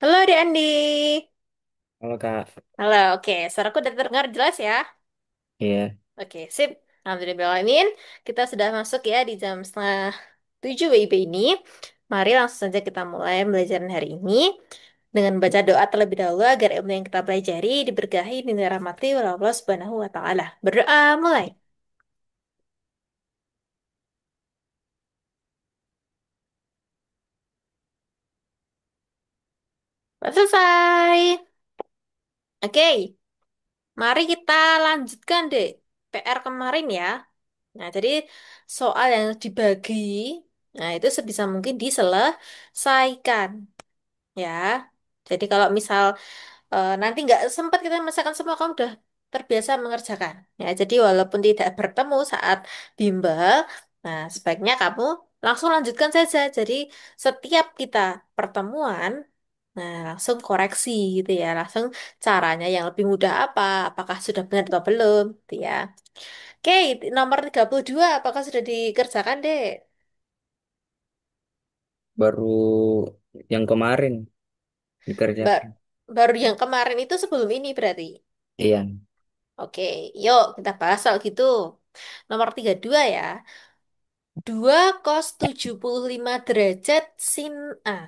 Halo Dek Andi. Halo Kak, Halo, oke. Suaraku udah terdengar jelas ya? iya. Oke, sip. Alhamdulillah. Kita sudah masuk ya di jam setengah 7 WIB ini. Mari langsung saja kita mulai pembelajaran hari ini dengan baca doa terlebih dahulu agar ilmu yang kita pelajari diberkahi dan dirahmati oleh Allah Subhanahu wa Ta'ala. Berdoa mulai. Selesai. Oke, mari kita lanjutkan deh PR kemarin ya. Nah, jadi soal yang dibagi, nah itu sebisa mungkin diselesaikan, ya. Jadi kalau misal nanti nggak sempat kita menyelesaikan semua, kamu udah terbiasa mengerjakan. Ya, jadi walaupun tidak bertemu saat bimbel, nah sebaiknya kamu langsung lanjutkan saja. Jadi setiap kita pertemuan, Nah, langsung koreksi gitu ya. Langsung caranya yang lebih mudah apa? Apakah sudah benar atau belum? Gitu ya. Oke, nomor 32 apakah sudah dikerjakan, Dek? Baru yang kemarin Ba- dikerjakan. Baru yang kemarin itu sebelum ini berarti. Iya, Oke, yuk kita bahas soal gitu. Nomor 32 ya. 2 cos 75 derajat sin A.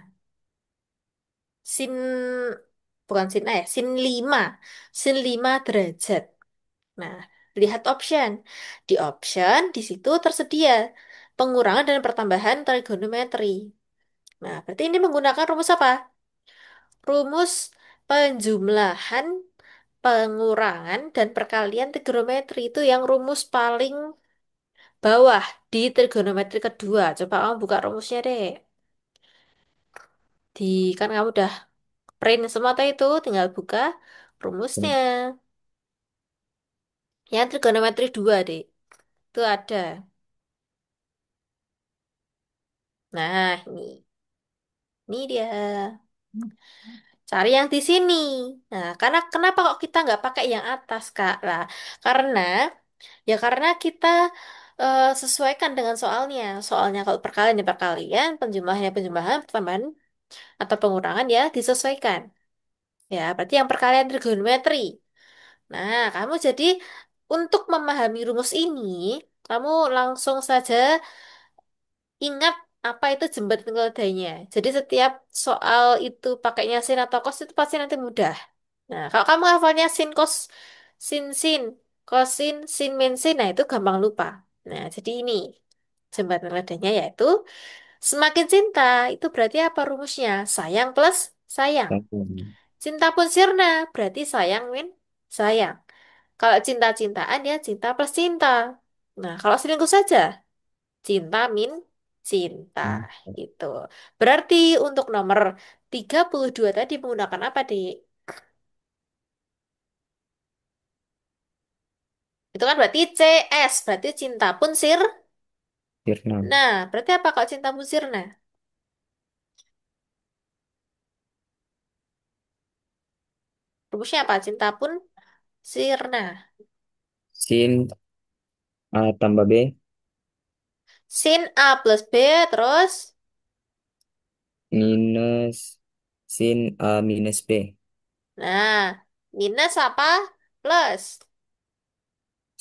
Sin, bukan sin A ya, sin 5. Sin 5 derajat. Nah, lihat option. Di option, di situ tersedia pengurangan dan pertambahan trigonometri. Nah, berarti ini menggunakan rumus apa? Rumus penjumlahan, pengurangan, dan perkalian trigonometri itu yang rumus paling bawah di trigonometri kedua. Coba kamu buka rumusnya deh. Di kan kamu udah print semua tuh itu, tinggal buka rumusnya. Yang trigonometri 2 deh. Itu ada. Nah, ini dia. Cari yang di sini. Nah, karena kenapa kok kita nggak pakai yang atas, Kak? Lah, karena karena kita sesuaikan dengan soalnya. Soalnya kalau perkalian ya perkalian, penjumlahan ya penjumlahan, pertambahan atau pengurangan ya disesuaikan. Ya, berarti yang perkalian trigonometri. Nah, kamu jadi untuk memahami rumus ini, kamu langsung saja ingat apa itu jembatan keledainya. Jadi setiap soal itu pakainya sin atau cos itu pasti nanti mudah. Nah, kalau kamu hafalnya sin cos sin kosin sin min sin, nah itu gampang lupa. Nah, jadi ini jembatan keledainya yaitu semakin cinta itu berarti apa rumusnya? Sayang plus sayang. langsung. Cinta pun sirna berarti sayang min sayang. Kalau cinta-cintaan ya cinta plus cinta. Nah, kalau selingkuh saja cinta min cinta gitu. Berarti untuk nomor 32 tadi menggunakan apa, Dik? Itu kan berarti CS, berarti cinta pun sir. Sirna. Nah, berarti apa kalau cinta pun sirna? Rumusnya apa? Cinta pun sirna. Sin A tambah B Sin A plus B terus. minus sin A minus B. Nah, minus apa? Plus.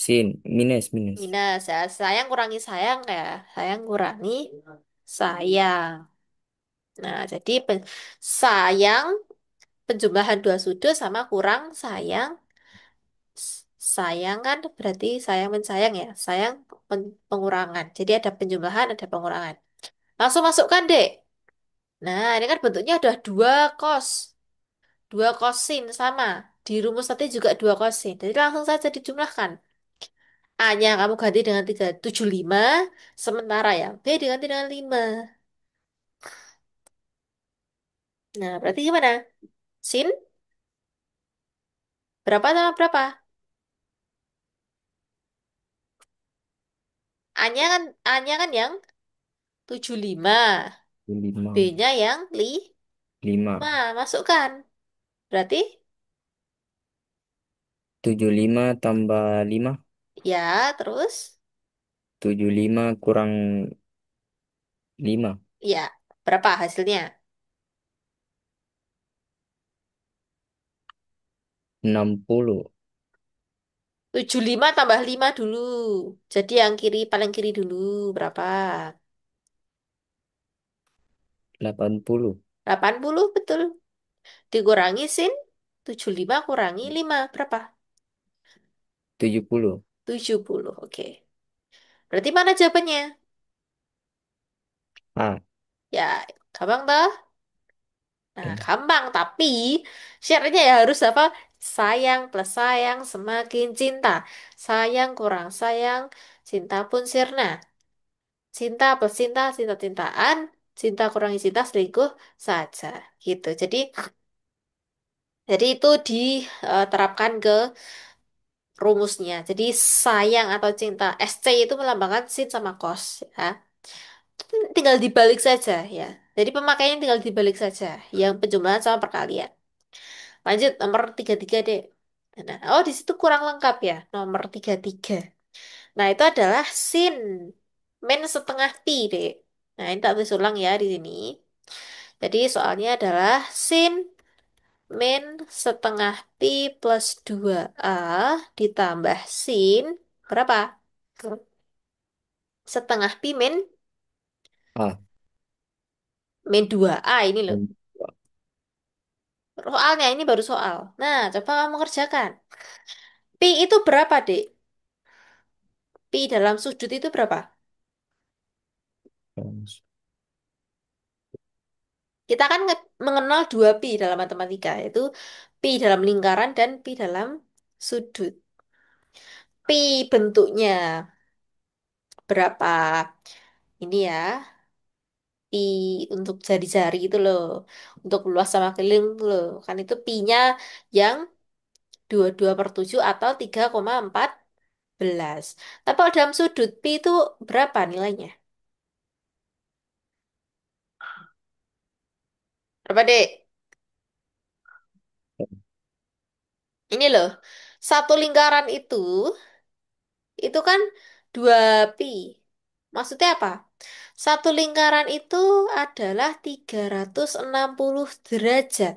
Sin minus. Minus ya. Sayang kurangi sayang ya. Sayang kurangi sayang. Nah, jadi sayang penjumlahan dua sudut sama kurang sayang. Sayang kan berarti sayang mensayang ya. Sayang pengurangan. Jadi ada penjumlahan, ada pengurangan. Langsung masukkan deh. Nah, ini kan bentuknya udah dua cos. Dua kosin sama. Di rumus tadi juga dua kosin. Jadi langsung saja dijumlahkan. A-nya kamu ganti dengan 375. Sementara yang B diganti dengan 5. Nah, berarti gimana? Sin berapa sama berapa? A-nya kan yang 75. 5. B-nya yang 5. 5. Masukkan. Berarti 75 tambah 5. ya terus 75 kurang 5. ya berapa hasilnya? 60. 75 tambah 5 dulu. Jadi yang kiri paling kiri dulu berapa? 80. 80 betul. Dikurangi sin 75 kurangi 5 berapa? 70. 70. Oke. Berarti mana jawabannya? A. Ya, gampang toh? Nah, Ya. gampang tapi syaratnya ya harus apa? Sayang plus sayang semakin cinta. Sayang kurang sayang, cinta pun sirna. Cinta plus cinta, cinta-cintaan, cinta kurangi cinta, selingkuh saja. Gitu. Jadi itu diterapkan ke rumusnya. Jadi sayang atau cinta SC itu melambangkan sin sama cos ya. tinggal dibalik saja ya. Jadi pemakaiannya tinggal dibalik saja. Yang penjumlahan sama perkalian. Lanjut nomor 33 deh. Nah, oh di situ kurang lengkap ya. Nomor 33. Nah, itu adalah sin min setengah pi, deh. Nah, ini tak tulis ulang ya di sini. Jadi soalnya adalah sin min setengah pi plus 2a ditambah sin berapa? Setengah pi A. min 2a ini loh. Dan Soalnya ini baru soal. Nah, coba kamu kerjakan. Pi itu berapa, Dek? Pi dalam sudut itu berapa? Kita kan mengenal dua pi dalam matematika, yaitu pi dalam lingkaran dan pi dalam sudut. Pi bentuknya berapa? Ini ya, pi untuk jari-jari itu loh. Untuk luas sama keliling itu loh. Kan itu pi-nya yang 22/7 atau 3,14. Tapi kalau dalam sudut pi itu berapa nilainya? Berapa, Dek? Ini loh, satu lingkaran itu kan 2 pi. Maksudnya apa? Satu lingkaran itu adalah 360 derajat.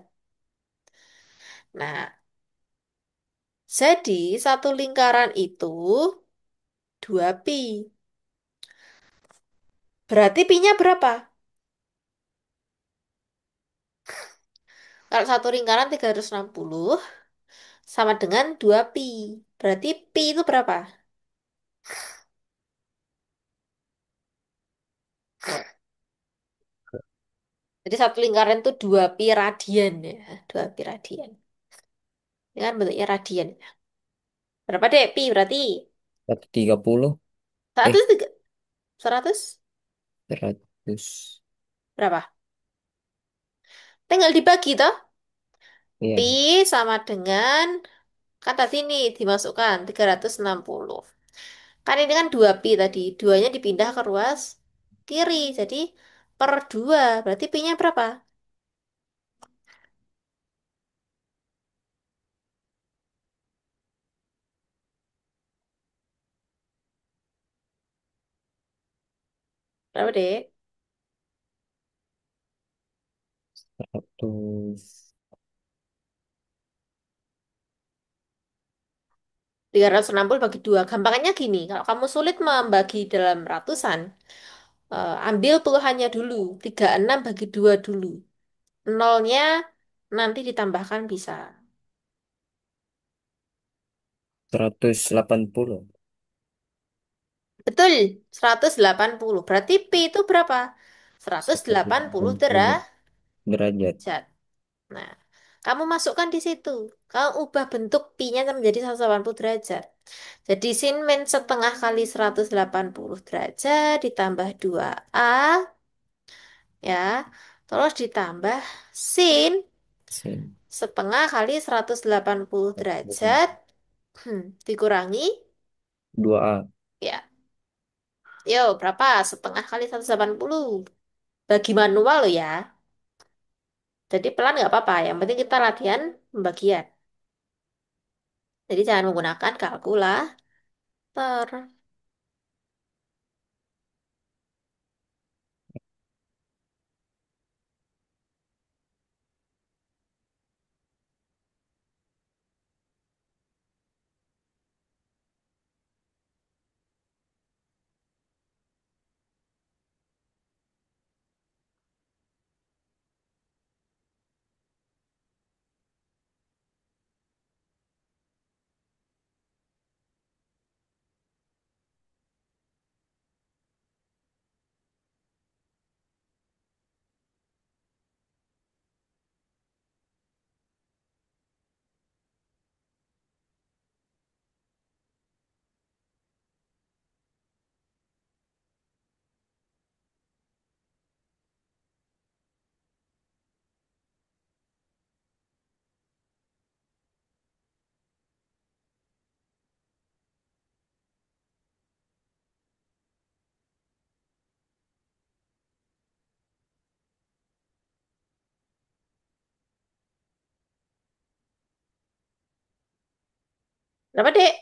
Nah, jadi satu lingkaran itu 2 pi. Berarti pi-nya berapa? Kalau satu lingkaran 360 sama dengan 2 pi. Berarti pi itu berapa? Jadi satu lingkaran itu 2 pi radian ya. 2 pi radian. Ini kan bentuknya radian. Berapa deh pi berarti? 130. 100 Eh, 100 100. berapa? Tinggal dibagi toh. Pi Iya, sama dengan, kan tadi ini dimasukkan 360. Kan ini kan 2 pi tadi. Duanya dipindah ke ruas kiri. Jadi per 2. Berarti pi-nya berapa? Berapa deh? 100. 360 bagi 2. Gampangnya gini. Kalau kamu sulit membagi dalam ratusan, ambil puluhannya dulu. 36 bagi 2 dulu. Nolnya nanti ditambahkan bisa. 180. Betul, 180. Berarti pi itu berapa? 180 180 derajat. derajat. Nah, kamu masukkan di situ. Kamu ubah bentuk pi-nya menjadi 180 derajat. Jadi sin min setengah kali 180 derajat ditambah 2a ya. Terus ditambah sin Sin. setengah kali 180 derajat dikurangi 2A. ya. Yo, berapa? Setengah kali 180. Bagi manual lo ya. Jadi pelan nggak apa-apa. Yang penting kita latihan pembagian. Jadi jangan menggunakan kalkulator. Berapa, Dek?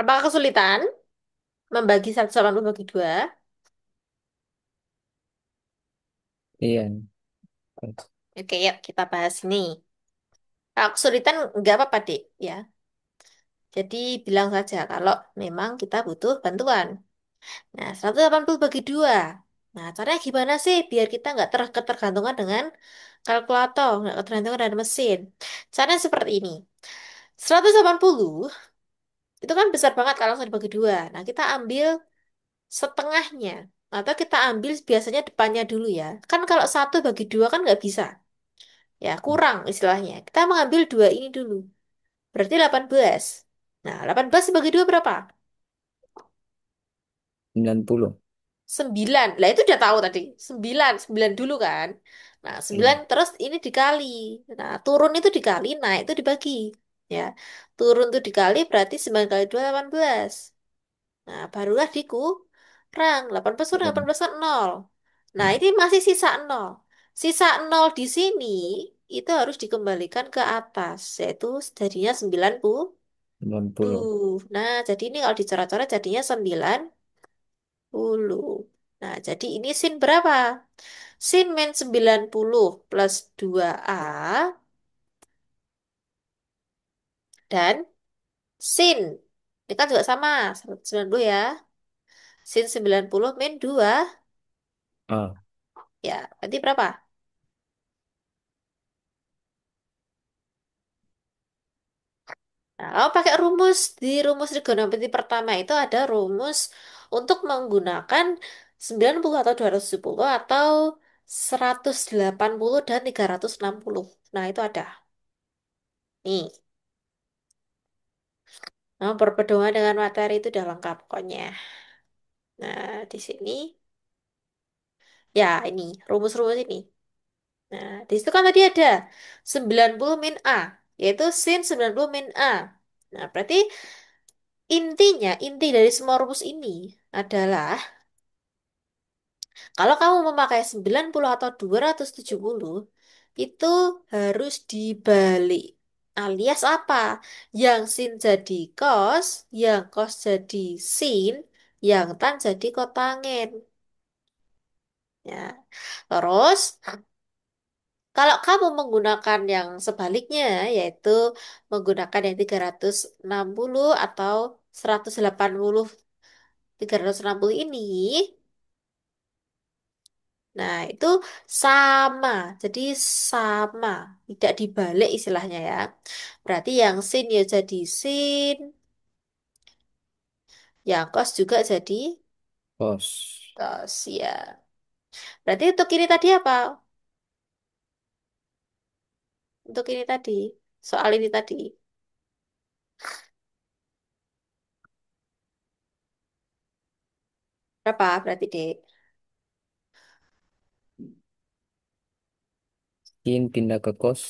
Apakah kesulitan membagi 180 bagi 2? Iya. Oke, yuk kita bahas ini. Kalau kesulitan nggak apa-apa, Dek. Ya, jadi bilang saja kalau memang kita butuh bantuan. Nah, 180 bagi 2. Nah, caranya gimana sih biar kita nggak ketergantungan dengan kalkulator, nggak ketergantungan dengan mesin? Caranya seperti ini. 180 itu kan besar banget kalau langsung dibagi 2. Nah, kita ambil setengahnya. Atau kita ambil biasanya depannya dulu ya. Kan kalau 1 bagi 2 kan nggak bisa. Ya, kurang istilahnya. Kita mengambil 2 ini dulu. Berarti 18. Nah, 18 dibagi 2 berapa? 90. 9. Lah itu udah tahu tadi. 9, 9 dulu kan. Nah, 9 Iya. terus ini dikali. Nah, turun itu dikali, naik itu dibagi. Ya. Turun itu dikali berarti 9 kali 2 18. Nah, barulah dikurang. 18 kurang Kurang. 18 kan 0. Nah, Iya. ini masih sisa 0. Sisa 0 di sini itu harus dikembalikan ke atas, yaitu jadinya 90. 90. Nah, jadi ini kalau dicoret-coret jadinya 90. Nah, jadi ini sin berapa? Sin min 90 plus 2A dan sin. Ini kan juga sama, 90 ya. Sin 90 min 2. A. Ya, berarti berapa? Nah, kalau pakai rumus, di rumus trigonometri pertama itu ada rumus untuk menggunakan 90 atau 270 atau 180 dan 360. Nah, itu ada. Nih, nah, berpedoman dengan materi itu udah lengkap pokoknya. Nah, di sini, ya ini, rumus-rumus ini. Nah, di situ kan tadi ada 90 min A, yaitu sin 90 min A. Nah, berarti inti dari semua rumus ini adalah kalau kamu memakai 90 atau 270, itu harus dibalik. Alias apa? Yang sin jadi cos, yang cos jadi sin, yang tan jadi kotangin. Ya. Terus, kalau kamu menggunakan yang sebaliknya, yaitu menggunakan yang 360 atau 180, 360 ini, nah, itu sama. Jadi sama, tidak dibalik istilahnya ya. Berarti yang sin ya jadi sin, yang cos juga jadi Pos. cos ya. Berarti untuk ini tadi apa? Untuk ini tadi, soal ini tadi. Berapa berarti, Dek? Sin pindah ke kos.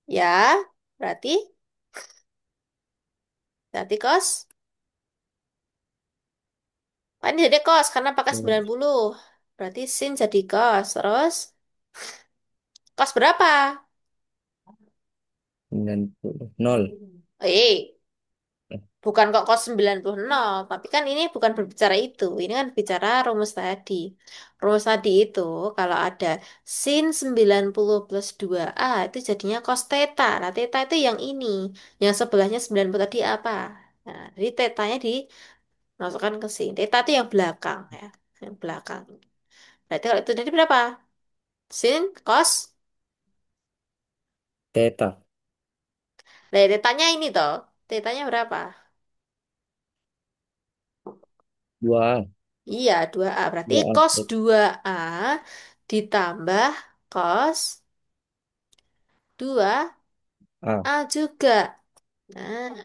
Ya, berarti cos. Kan ini jadi cos karena pakai 90. Berarti sin jadi cos. Terus cos berapa? 90. 0. Eh, Bukan kok cos 90, tapi kan ini bukan berbicara itu. Ini kan bicara rumus tadi. Rumus tadi itu kalau ada sin 90 plus 2A itu jadinya cos theta. Nah, theta itu yang ini. Yang sebelahnya 90 tadi apa? Nah, jadi tetanya dimasukkan ke sini. Theta itu yang belakang ya. Yang belakang. Berarti kalau itu jadi berapa? Sin, cos. Theta. Nah, tetanya ini toh. Tetanya berapa? 2A. Iya, 2A. Berarti 2A. cos 2A ditambah cos 2A A. juga. Nah,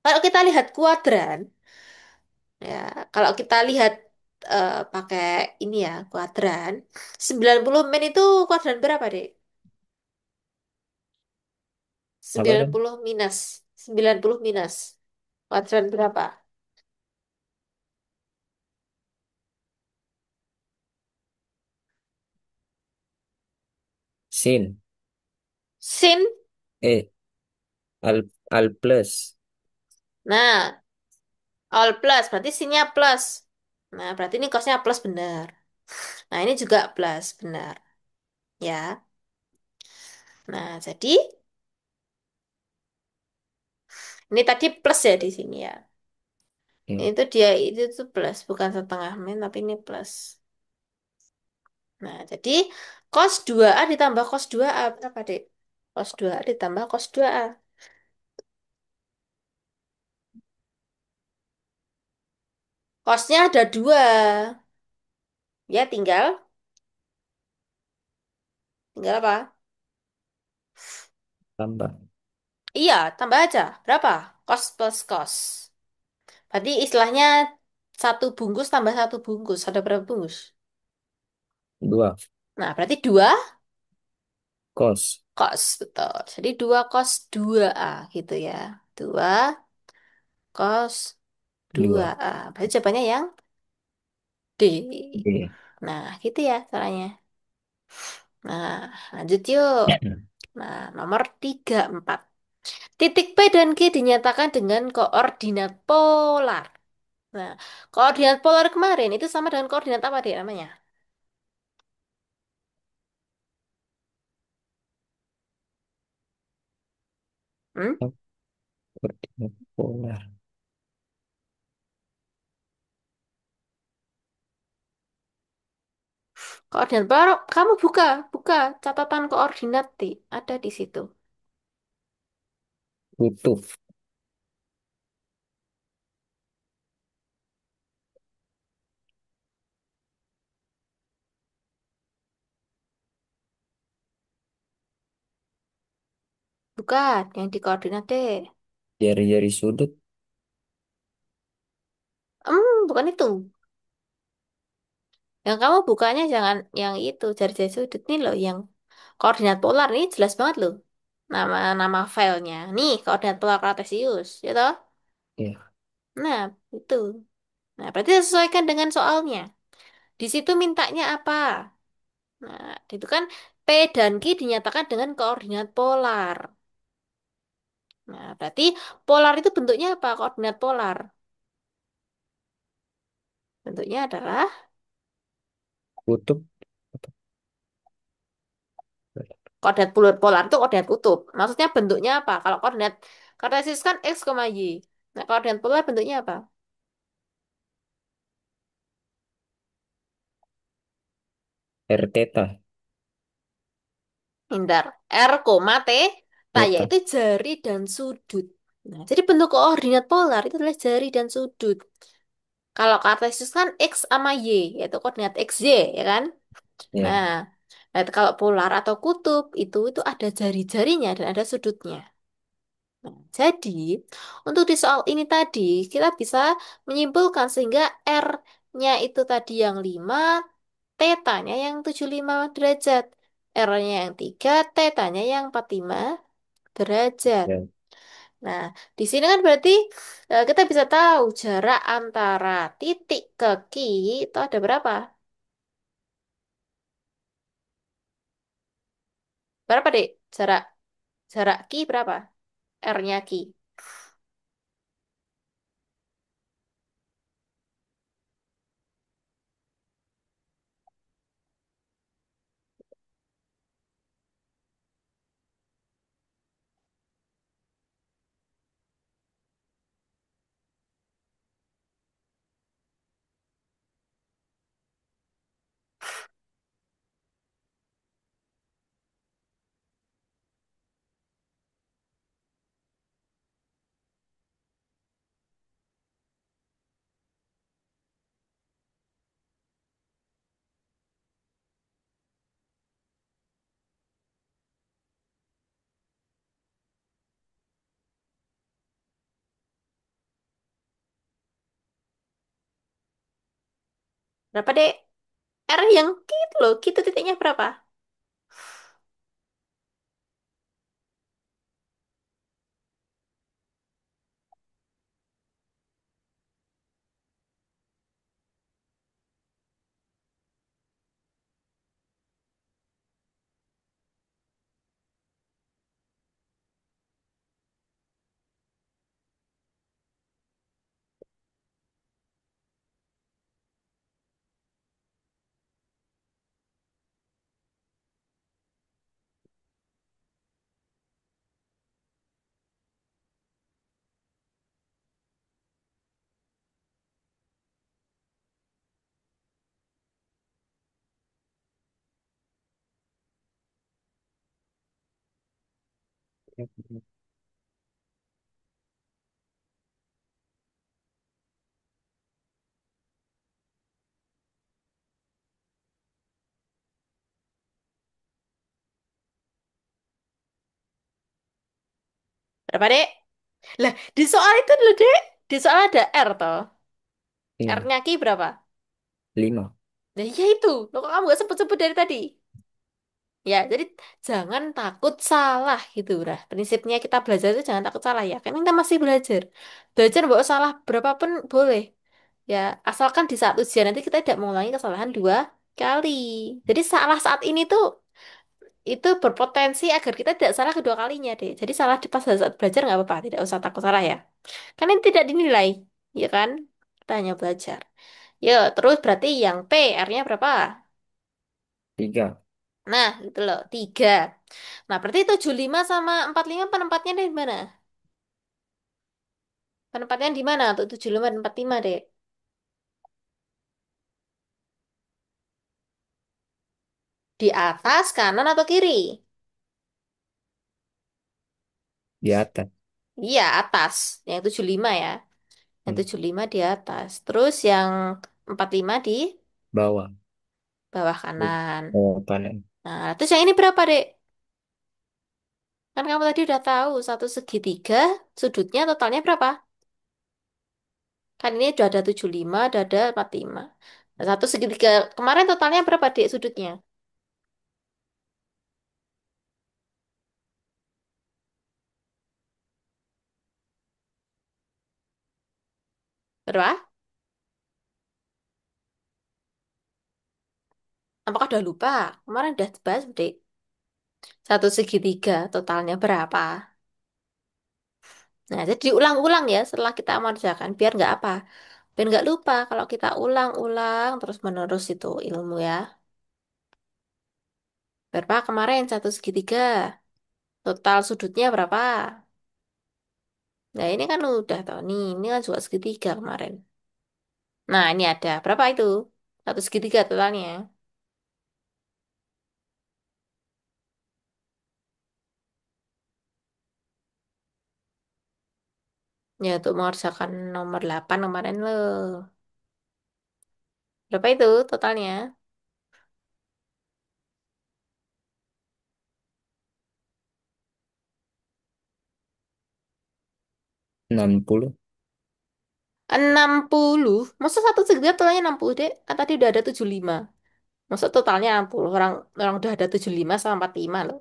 kalau kita lihat kuadran, ya, kalau kita lihat pakai ini ya, kuadran, 90 min itu kuadran berapa, Dek? Apa sembilan dong? puluh minus. 90 minus. Kuadran berapa? Sin. Sin. Al, al plus. Nah, all plus. Berarti sinnya plus. Nah, berarti ini cosnya plus benar. Nah, ini juga plus benar. Ya. Nah, jadi ini tadi plus ya di sini ya. Ya. Itu dia itu tuh plus, bukan setengah min tapi ini plus. Nah, jadi cos 2A ditambah cos 2A berapa, Dek? Cos 2A ditambah cos 2A. Cosnya ada dua. Ya, tinggal apa? Tambah. Iya, tambah aja. Berapa? Cos plus cos. Berarti istilahnya satu bungkus tambah satu bungkus. Ada berapa bungkus? 2. Nah, berarti dua Cos. cos. Betul. Jadi dua cos 2A gitu ya. Dua cos 2. 2A. Berarti jawabannya yang D. D. Nah, gitu ya caranya. Nah, lanjut yuk. Nah, nomor 34. Titik P dan Q dinyatakan dengan koordinat polar. Nah, koordinat polar kemarin itu sama dengan koordinat apa dia namanya? Hmm? Koordinat polar. Koordinat polar, kamu buka catatan koordinat di ada di situ. Kutub. Bukan, yang di koordinat deh. Jari-jari sudut. Bukan itu. Yang kamu bukanya jangan yang itu jari-jari sudut nih loh, yang koordinat polar ini jelas banget loh. Nama filenya. Nih, koordinat polar Kartesius, ya toh? Ya. Nah, itu. Nah, berarti sesuaikan dengan soalnya. Di situ mintanya apa? Nah, itu kan P dan Q dinyatakan dengan koordinat polar. Nah, berarti polar itu bentuknya apa? Koordinat polar. Bentuknya adalah Kutub. koordinat bulat polar itu koordinat kutub. Maksudnya bentuknya apa? Kalau koordinat kartesius kan X, Y. Nah, koordinat polar bentuknya apa? R theta. Pintar. R, T, Theta. yaitu jari dan sudut. Nah, jadi bentuk koordinat polar itu adalah jari dan sudut. Kalau kartesius kan X sama Y, yaitu koordinat XY, ya kan? Ya. Nah, nah, kalau polar atau kutub itu ada jari-jarinya dan ada sudutnya. Nah, jadi untuk di soal ini tadi kita bisa menyimpulkan sehingga R-nya itu tadi yang 5, tetanya yang 75 derajat. R-nya yang 3, tetanya yang 45 derajat. Ya. Nah, di sini kan berarti kita bisa tahu jarak antara titik ke Q itu ada berapa? Berapa, Dek? Jarak jarak Q berapa? R-nya Q. Berapa, Dek? R yang gitu loh. Gitu titiknya berapa? Berapa, Dek? Lah, di soal itu loh, Dek. Di soal ada R toh. Iya, R-nya Ki berapa? 5. Nah, iya itu. Loh, kok kamu gak sebut-sebut dari tadi? Ya, jadi jangan takut salah gitu. Nah, prinsipnya kita belajar itu jangan takut salah ya. Kan kita masih belajar. Belajar mau salah berapapun boleh. Ya, asalkan di saat ujian nanti kita tidak mengulangi kesalahan dua kali. Jadi salah saat ini tuh itu berpotensi agar kita tidak salah kedua kalinya deh. Jadi salah di pas saat belajar nggak apa-apa, tidak usah takut salah ya. Kan ini tidak dinilai, ya kan? Kita hanya belajar. Ya, terus berarti yang P, R-nya berapa? 3. Nah, itu loh, 3. Nah, berarti 75 sama 45 penempatnya di mana? Penempatnya di mana untuk 75 dan 45, Dek? Di atas, kanan, atau kiri? Di atas. Iya, atas. Yang 75 ya. Yang Hmm. 75 di atas. Terus yang 45 di Bawah. bawah kanan. Oh, kanan. Nah, terus yang ini berapa, Dek? Kan kamu tadi udah tahu, satu segitiga, sudutnya totalnya berapa? Kan ini udah ada 75, udah ada 45. Nah, satu segitiga, kemarin totalnya berapa, Dek, sudutnya? Berapa? Apakah udah lupa? Kemarin udah dibahas, Dek. Satu segitiga, totalnya berapa? Nah, jadi diulang-ulang ya setelah kita mengerjakan, biar nggak apa? Biar nggak lupa kalau kita ulang-ulang terus-menerus itu ilmu ya. Berapa kemarin satu segitiga? Total sudutnya berapa? Nah, ini kan udah tau nih, ini kan juga segitiga kemarin. Nah, ini ada. Berapa itu? Satu segitiga totalnya. Ya, untuk mengerjakan nomor 8 kemarin loh. Berapa itu totalnya? 60. 60. Masa satu segitiga totalnya 60, Dek? Kan tadi udah ada 75. Masa totalnya 60? Orang orang udah ada 75 sama 45 loh.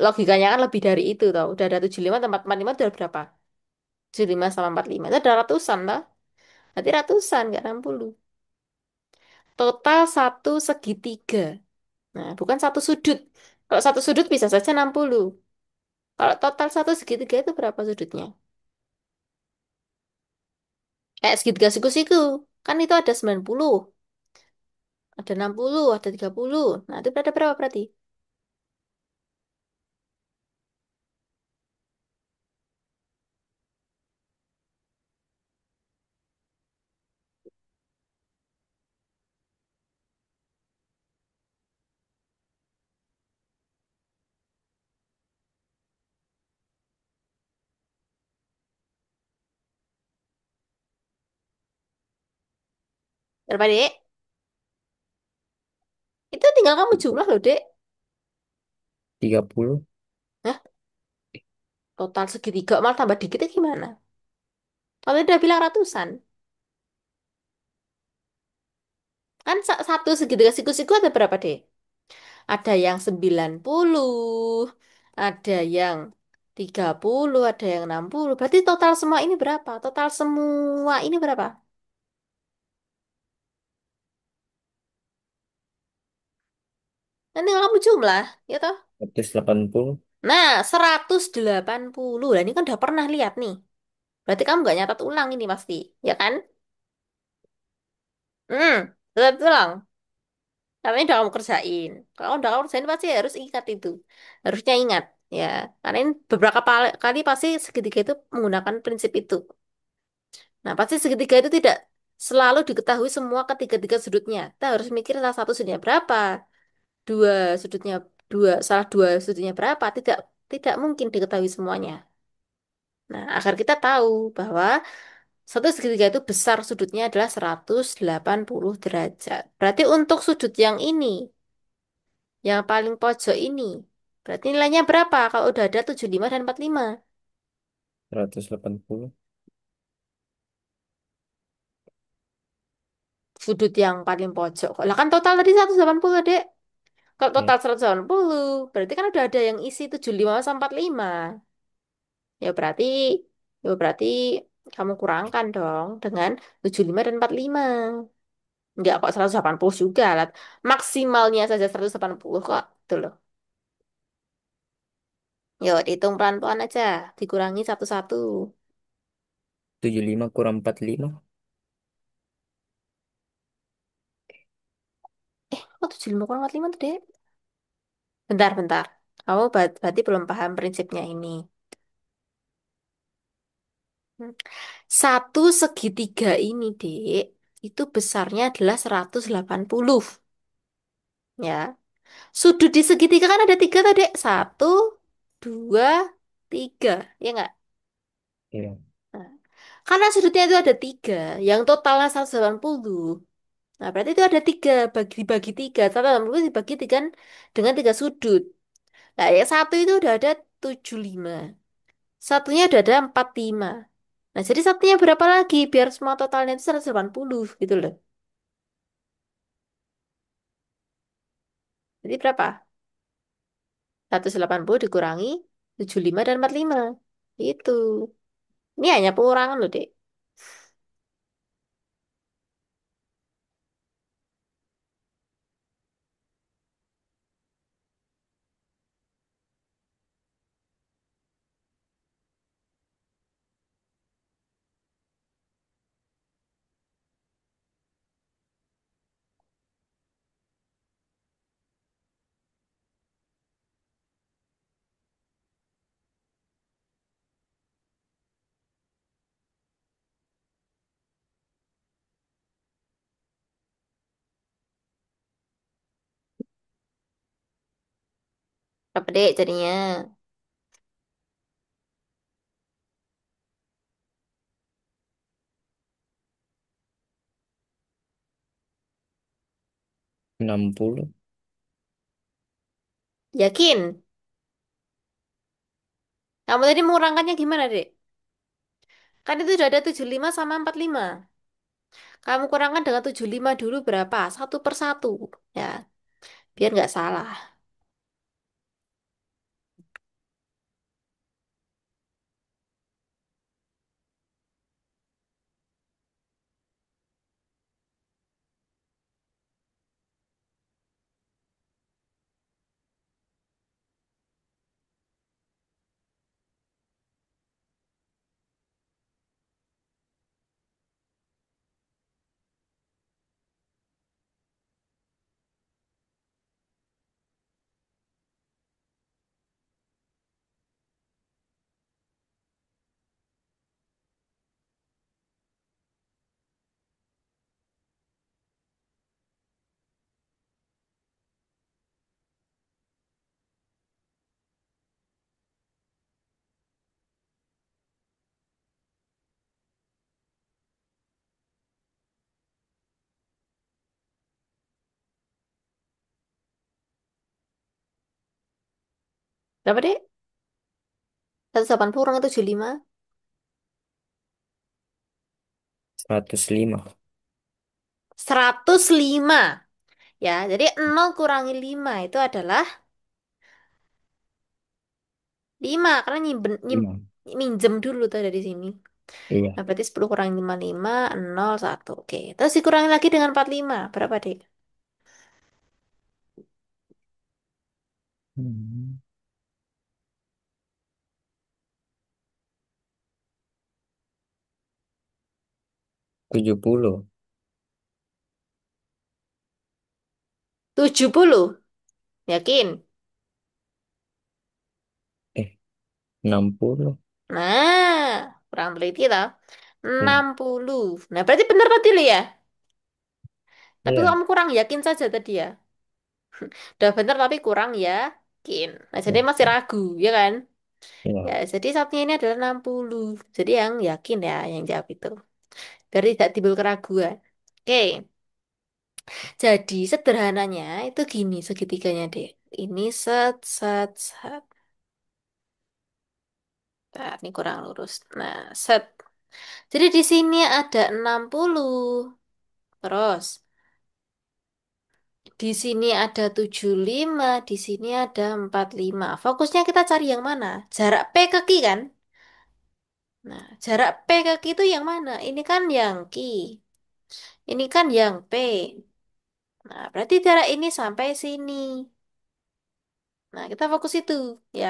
Logikanya kan lebih dari itu tau. Udah ada 75 tambah 45 udah berapa? 75 sama 45. Itu ada ratusan tau. Berarti ratusan, nggak 60. Total satu segitiga. Nah, bukan satu sudut. Kalau satu sudut bisa saja 60. Kalau total satu segitiga itu berapa sudutnya? Kayak segitiga siku-siku. Kan itu ada 90, ada 60, ada 30. Nah, itu berada berapa berarti? Berapa, Dek? Itu tinggal kamu jumlah loh, Dek. 30. Nah, total segitiga malah tambah dikit itu gimana? Kalau udah bilang ratusan. Kan satu segitiga siku-siku ada berapa, Dek? Ada yang 90, ada yang 30, ada yang 60. Berarti total semua ini berapa? Total semua ini berapa? Nanti kamu jumlah, ya toh? 180. Nah, 180. Lah ini kan udah pernah lihat nih. Berarti kamu nggak nyatat ulang ini pasti, ya kan? Nyatat ulang. Karena ini udah kamu kerjain. Kalau udah kamu kerjain pasti harus ingat itu. Harusnya ingat, ya. Karena ini beberapa kali pasti segitiga itu menggunakan prinsip itu. Nah, pasti segitiga itu tidak selalu diketahui semua ketiga-tiga sudutnya. Kita harus mikir salah satu sudutnya berapa, dua sudutnya salah dua sudutnya berapa. Tidak tidak mungkin diketahui semuanya. Nah, agar kita tahu bahwa satu segitiga itu besar sudutnya adalah 180 derajat. Berarti untuk sudut yang ini, yang paling pojok ini, berarti nilainya berapa kalau udah ada 75 dan 45? 180. Sudut yang paling pojok. Lah kan total tadi 180, Dek. Kalau Ya, total 180, berarti kan udah ada yang isi 75 sama 45. Ya berarti, ya berarti kamu kurangkan dong dengan 75 dan 45. Enggak kok 180 juga lah. Maksimalnya saja 180 kok. Tuh loh. Yuk, dihitung pelan-pelan aja. Dikurangi satu-satu. 75 kurang 45. Kok 75 kurang 45 tuh, Dek? Bentar, bentar. Kamu berarti belum paham prinsipnya ini. Hmm. Satu segitiga ini, Dek, itu besarnya adalah 180. Ya. Sudut di segitiga kan ada tiga tadi. Satu, dua, tiga. Ya nggak? Ya, Nah, karena sudutnya itu ada tiga, yang totalnya 180. Nah, berarti itu ada tiga, bagi tiga. 180 dibagi tiga dengan tiga sudut. Nah, yang satu itu udah ada 75. Satunya udah ada 45. Nah, jadi satunya berapa lagi? Biar semua totalnya itu 180 gitu loh. Jadi berapa? 180 dikurangi 75 dan 45. Itu. Ini hanya pengurangan loh, Dek. Berapa, Dek, jadinya? 60. Yakin? Kamu tadi mengurangkannya gimana, Dek? Kan itu udah ada 75 sama 45. Kamu kurangkan dengan 75 dulu berapa? Satu per satu. Ya, biar nggak salah. Berapa, Dek? 180 kurang 75. 105. 105. Ya, jadi 0 kurangi 5 itu adalah 5. Karena Lima. minjem dulu tuh dari sini. Nah, Iya. berarti 10 kurangi 5, 5, 0, 1. Oke, terus dikurangi lagi dengan 45. Berapa, Dek? Hmm. 70. 70. Yakin? Eh, 60. Nah, kurang teliti tau. Iya. 60. Nah, berarti benar tadi lo ya. Tapi Iya. kamu kurang yakin saja tadi ya. Udah benar tapi kurang yakin. Nah, jadi Iya. masih ragu, ya kan? Ya, Iya. jadi satunya ini adalah 60. Jadi yang yakin ya yang jawab itu. Biar tidak timbul keraguan. Oke, jadi sederhananya itu gini segitiganya, Dek. Ini set, set, set. Nah, ini kurang lurus. Nah, set. Jadi di sini ada 60. Terus di sini ada 75, di sini ada 45. Fokusnya kita cari yang mana? Jarak P ke Q kan? Nah, jarak P ke Q itu yang mana? Ini kan yang Q. Ini kan yang P. Nah, berarti jarak ini sampai sini. Nah, kita fokus itu ya.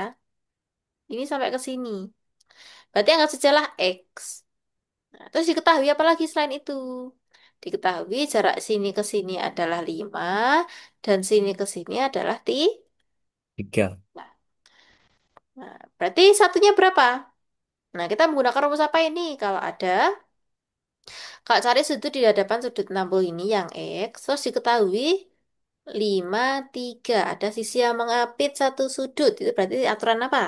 Ini sampai ke sini. Berarti anggap sajalah X. Nah, terus diketahui apa lagi selain itu? Diketahui jarak sini ke sini adalah 5 dan sini ke sini adalah 3. 3. Nah, berarti satunya berapa? Nah, kita menggunakan rumus apa ini? Kalau cari sudut di hadapan sudut 60 ini yang X, terus diketahui 5, 3. Ada sisi yang mengapit satu sudut. Itu berarti aturan apa?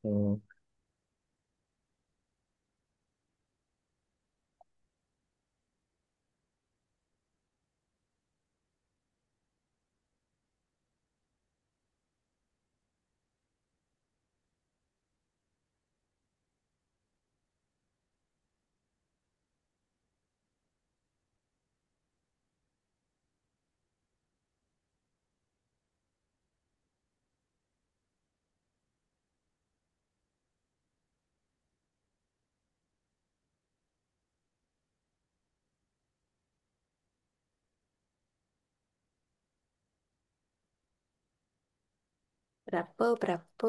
Hmm. Berapa, berapa?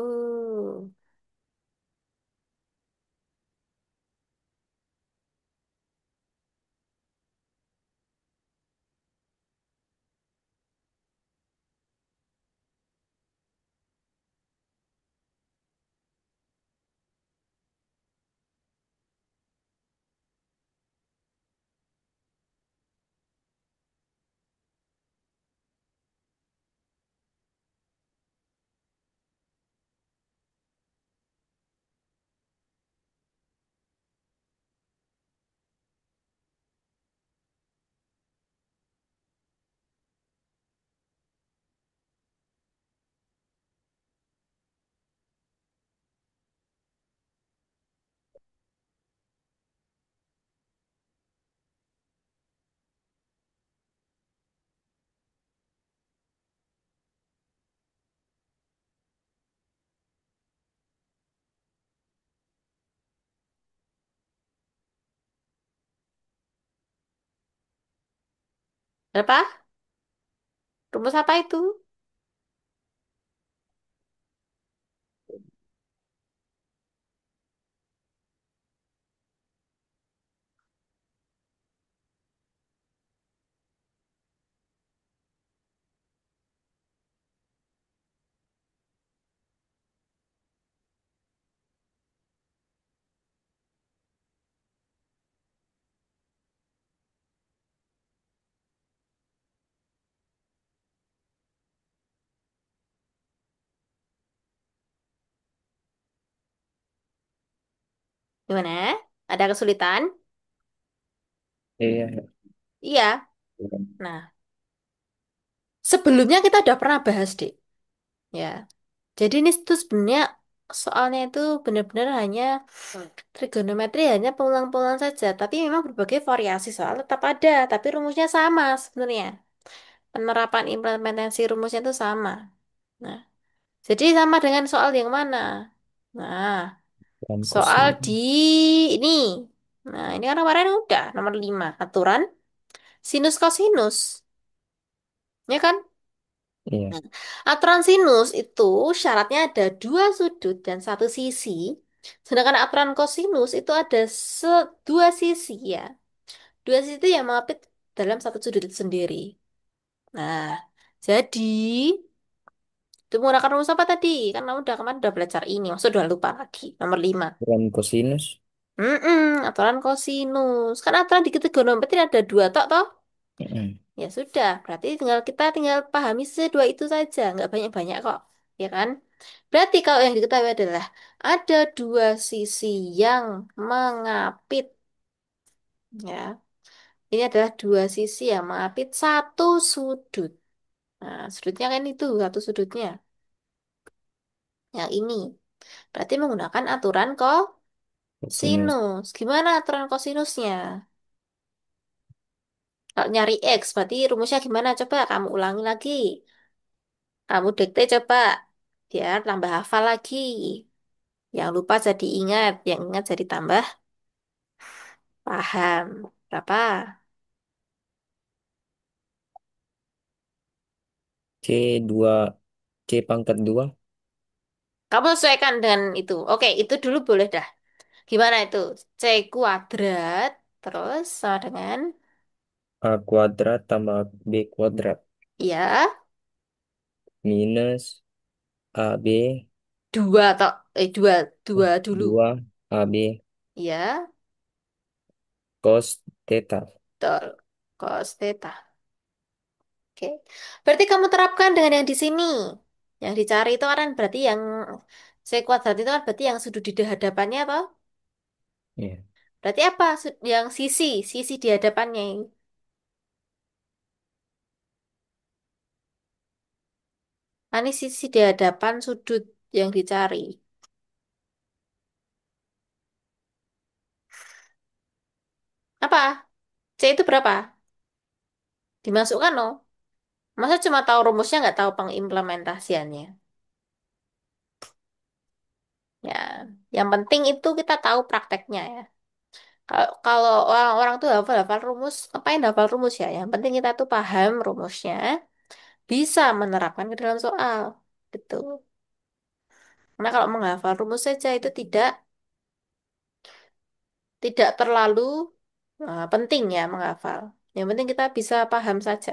Berapa? Rumus apa itu? Gimana? Ada kesulitan? Iya. Iya. Nah, sebelumnya kita udah pernah bahas, Dek. Ya. Jadi ini tuh sebenarnya soalnya itu benar-benar hanya trigonometri hanya pengulang-pengulang saja, tapi memang berbagai variasi soal tetap ada, tapi rumusnya sama sebenarnya. Penerapan implementasi rumusnya itu sama. Nah, jadi sama dengan soal yang mana? Nah, Dan soal di kosinus. ini. Nah, ini kan kemarin udah nomor 5 aturan sinus kosinus. Ya kan? Iya. Nah, aturan sinus itu syaratnya ada dua sudut dan satu sisi. Sedangkan aturan kosinus itu ada dua sisi ya. Dua sisi itu yang mengapit dalam satu sudut itu sendiri. Nah, jadi itu menggunakan rumus apa tadi? Kan kamu udah kemarin udah belajar ini, maksud udah lupa lagi. Nomor 5. Dan kosinus. Aturan kosinus. Kan aturan di trigonometri ada dua tok toh? Mm-mm. Ya sudah, berarti kita tinggal pahami dua itu saja, nggak banyak-banyak kok, ya kan? Berarti kalau yang diketahui adalah ada dua sisi yang mengapit, ya. Ini adalah dua sisi yang mengapit satu sudut. Nah, sudutnya kan itu satu sudutnya, yang ini. Berarti menggunakan aturan Kosinus. kosinus. Gimana aturan kosinusnya? Kalau nyari X, berarti rumusnya gimana? Coba kamu ulangi lagi. Kamu dikte coba. Biar tambah hafal lagi. Yang lupa jadi ingat. Yang ingat jadi tambah paham. Berapa? C2. C pangkat 2. Kamu sesuaikan dengan itu. Oke, itu dulu boleh dah. Gimana itu? C kuadrat. Terus sama dengan... A kuadrat tambah B kuadrat. Ya, Minus AB dua atau... dua. Dua dulu. 2 AB Ya, cos theta. betul. Cos theta. Oke. Berarti kamu terapkan dengan yang di sini. Yang dicari itu kan berarti yang C kuadrat itu kan berarti yang sudut di hadapannya apa? Iya. Berarti apa? Yang sisi di hadapannya. Ini sisi di hadapan sudut yang dicari. Apa? C itu berapa? Dimasukkan no? Masa cuma tahu rumusnya nggak tahu pengimplementasiannya? Ya, yang penting itu kita tahu prakteknya ya. Kalau orang-orang tuh hafal-hafal rumus, ngapain hafal rumus ya? Yang penting kita tuh paham rumusnya, bisa menerapkan ke dalam soal. Gitu. Karena kalau menghafal rumus saja itu tidak terlalu penting ya menghafal. Yang penting kita bisa paham saja.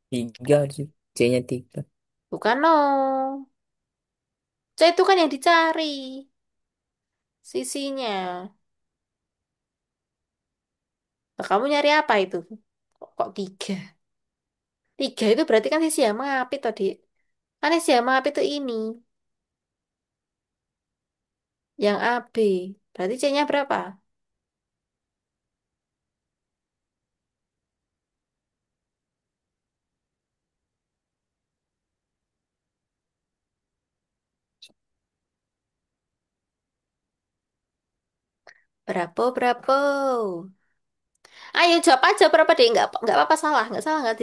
3 sih. C-nya 3. Bukan no. C itu kan yang dicari sisinya. Nah, kamu nyari apa itu? Kok tiga? Tiga itu berarti kan sisi yang mengapit tadi. Kan sisi yang mengapit itu ini. Yang AB. Berarti C-nya berapa? Berapa, berapa? Ayo jawab aja berapa deh. Nggak apa-apa salah. Nggak salah, nggak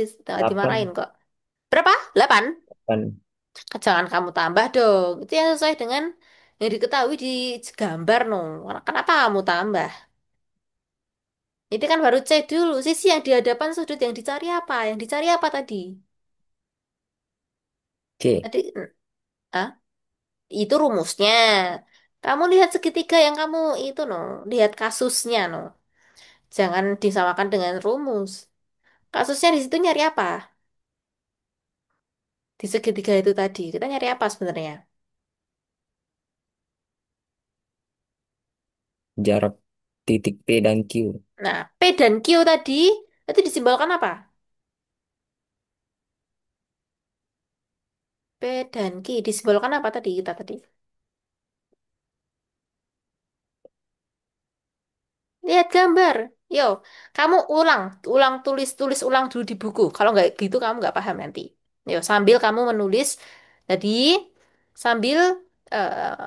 dimarahin 8 kok. Berapa? 8? kan. Jangan kamu tambah dong. Itu yang sesuai dengan yang diketahui di gambar no. Kenapa kamu tambah? Itu kan baru C dulu. Sisi yang di hadapan sudut yang dicari apa? Yang dicari apa tadi? C. Tadi, ah, itu rumusnya. Kamu lihat segitiga yang kamu itu no. Lihat kasusnya no. Jangan disamakan dengan rumus. Kasusnya di situ nyari apa? Di segitiga itu tadi. Kita nyari apa sebenarnya? Jarak titik P dan Q. Nah, P dan Q tadi itu disimbolkan apa? P dan Q disimbolkan apa tadi kita tadi? Lihat gambar. Yo, kamu ulang tulis ulang dulu di buku. Kalau nggak gitu kamu nggak paham nanti. Yo, sambil kamu menulis tadi, sambil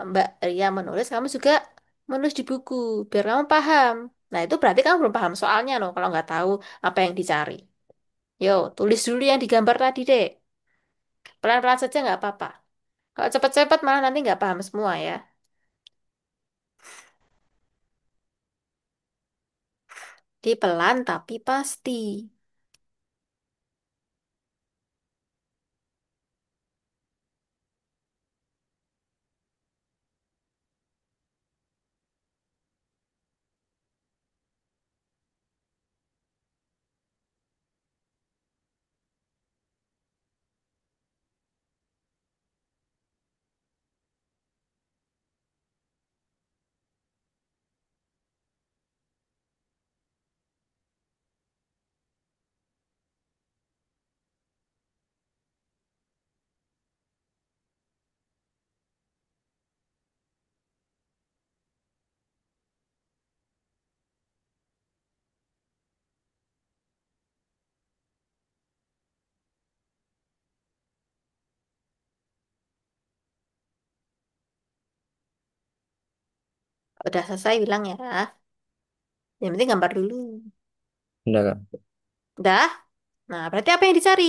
Mbak Ria menulis, kamu juga menulis di buku biar kamu paham. Nah, itu berarti kamu belum paham soalnya loh kalau nggak tahu apa yang dicari. Yo, tulis dulu yang digambar tadi deh. Pelan-pelan saja nggak apa-apa. Kalau cepat-cepat malah nanti nggak paham semua ya. Di pelan tapi pasti. Udah selesai bilang ya. Yang penting gambar dulu. Udah kak. Udah? Nah, berarti apa yang dicari?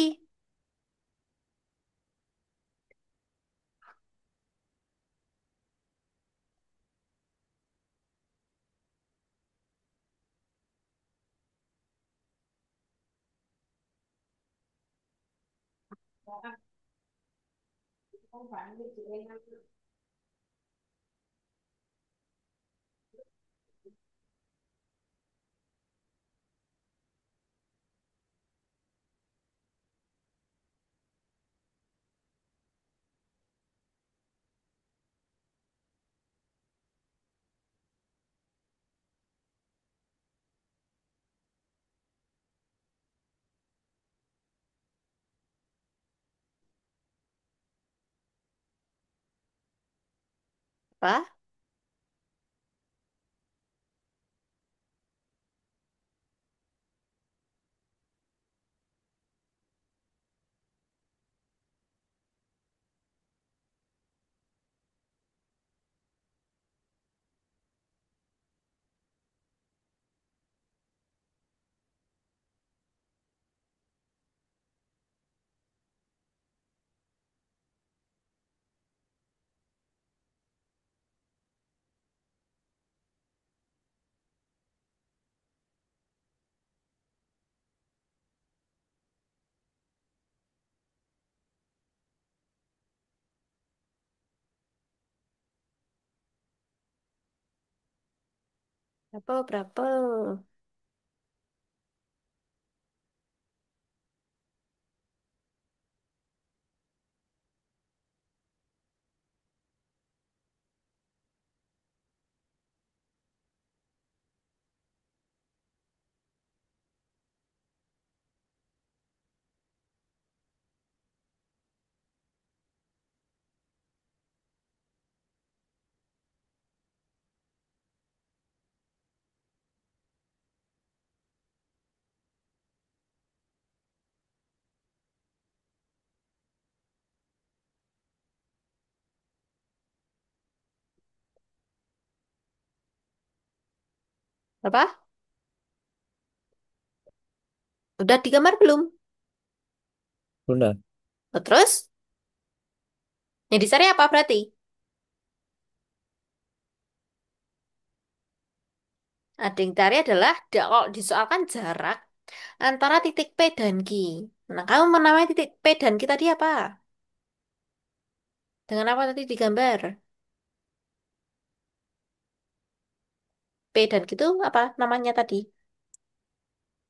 Apa? Berapa? Berapa? Berapa? Udah digambar belum? Udah. Oh, terus? Yang dicari apa berarti? Ada yang dicari adalah, kalau disoalkan jarak antara titik P dan Q. Nah, kamu menamai titik P dan Q tadi apa? Dengan apa tadi digambar? P dan Q itu apa namanya tadi?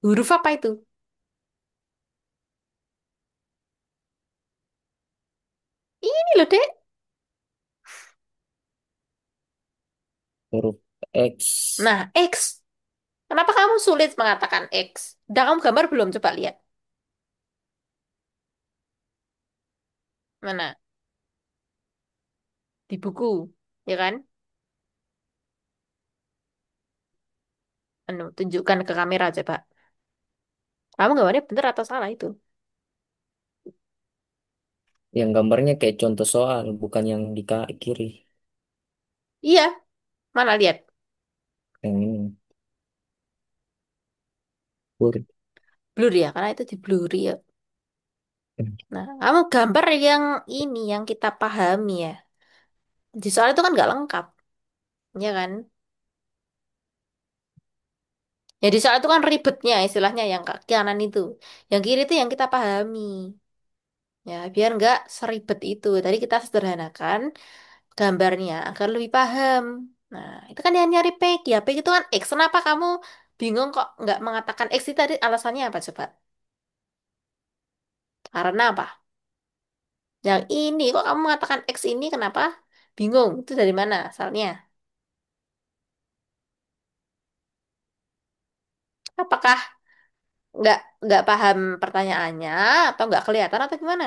Huruf apa itu? Ini loh, Dek. Huruf X. Nah, X. Kenapa kamu sulit mengatakan X? Udah kamu gambar belum? Coba lihat. Mana? Di buku. Ya kan? Anu, tunjukkan ke kamera coba. Kamu gambarnya bener atau salah itu? Yang gambarnya kayak contoh soal, bukan yang di kiri. Iya, mana lihat? Yang ini. Pur. Blur ya, karena itu di blur ya. Nah, kamu gambar yang ini yang kita pahami ya. Di soal itu kan nggak lengkap, ya kan? Ya di soal itu kan ribetnya istilahnya yang kaki kanan itu. Yang kiri itu yang kita pahami. Ya, biar nggak seribet itu. Tadi kita sederhanakan gambarnya agar lebih paham. Nah, itu kan yang nyari P. Ya, P itu kan X. Kenapa kamu bingung kok nggak mengatakan X itu tadi alasannya apa coba? Karena apa? Yang ini kok kamu mengatakan X ini kenapa? Bingung. Itu dari mana asalnya? Apakah nggak nggak paham pertanyaannya atau nggak kelihatan atau gimana?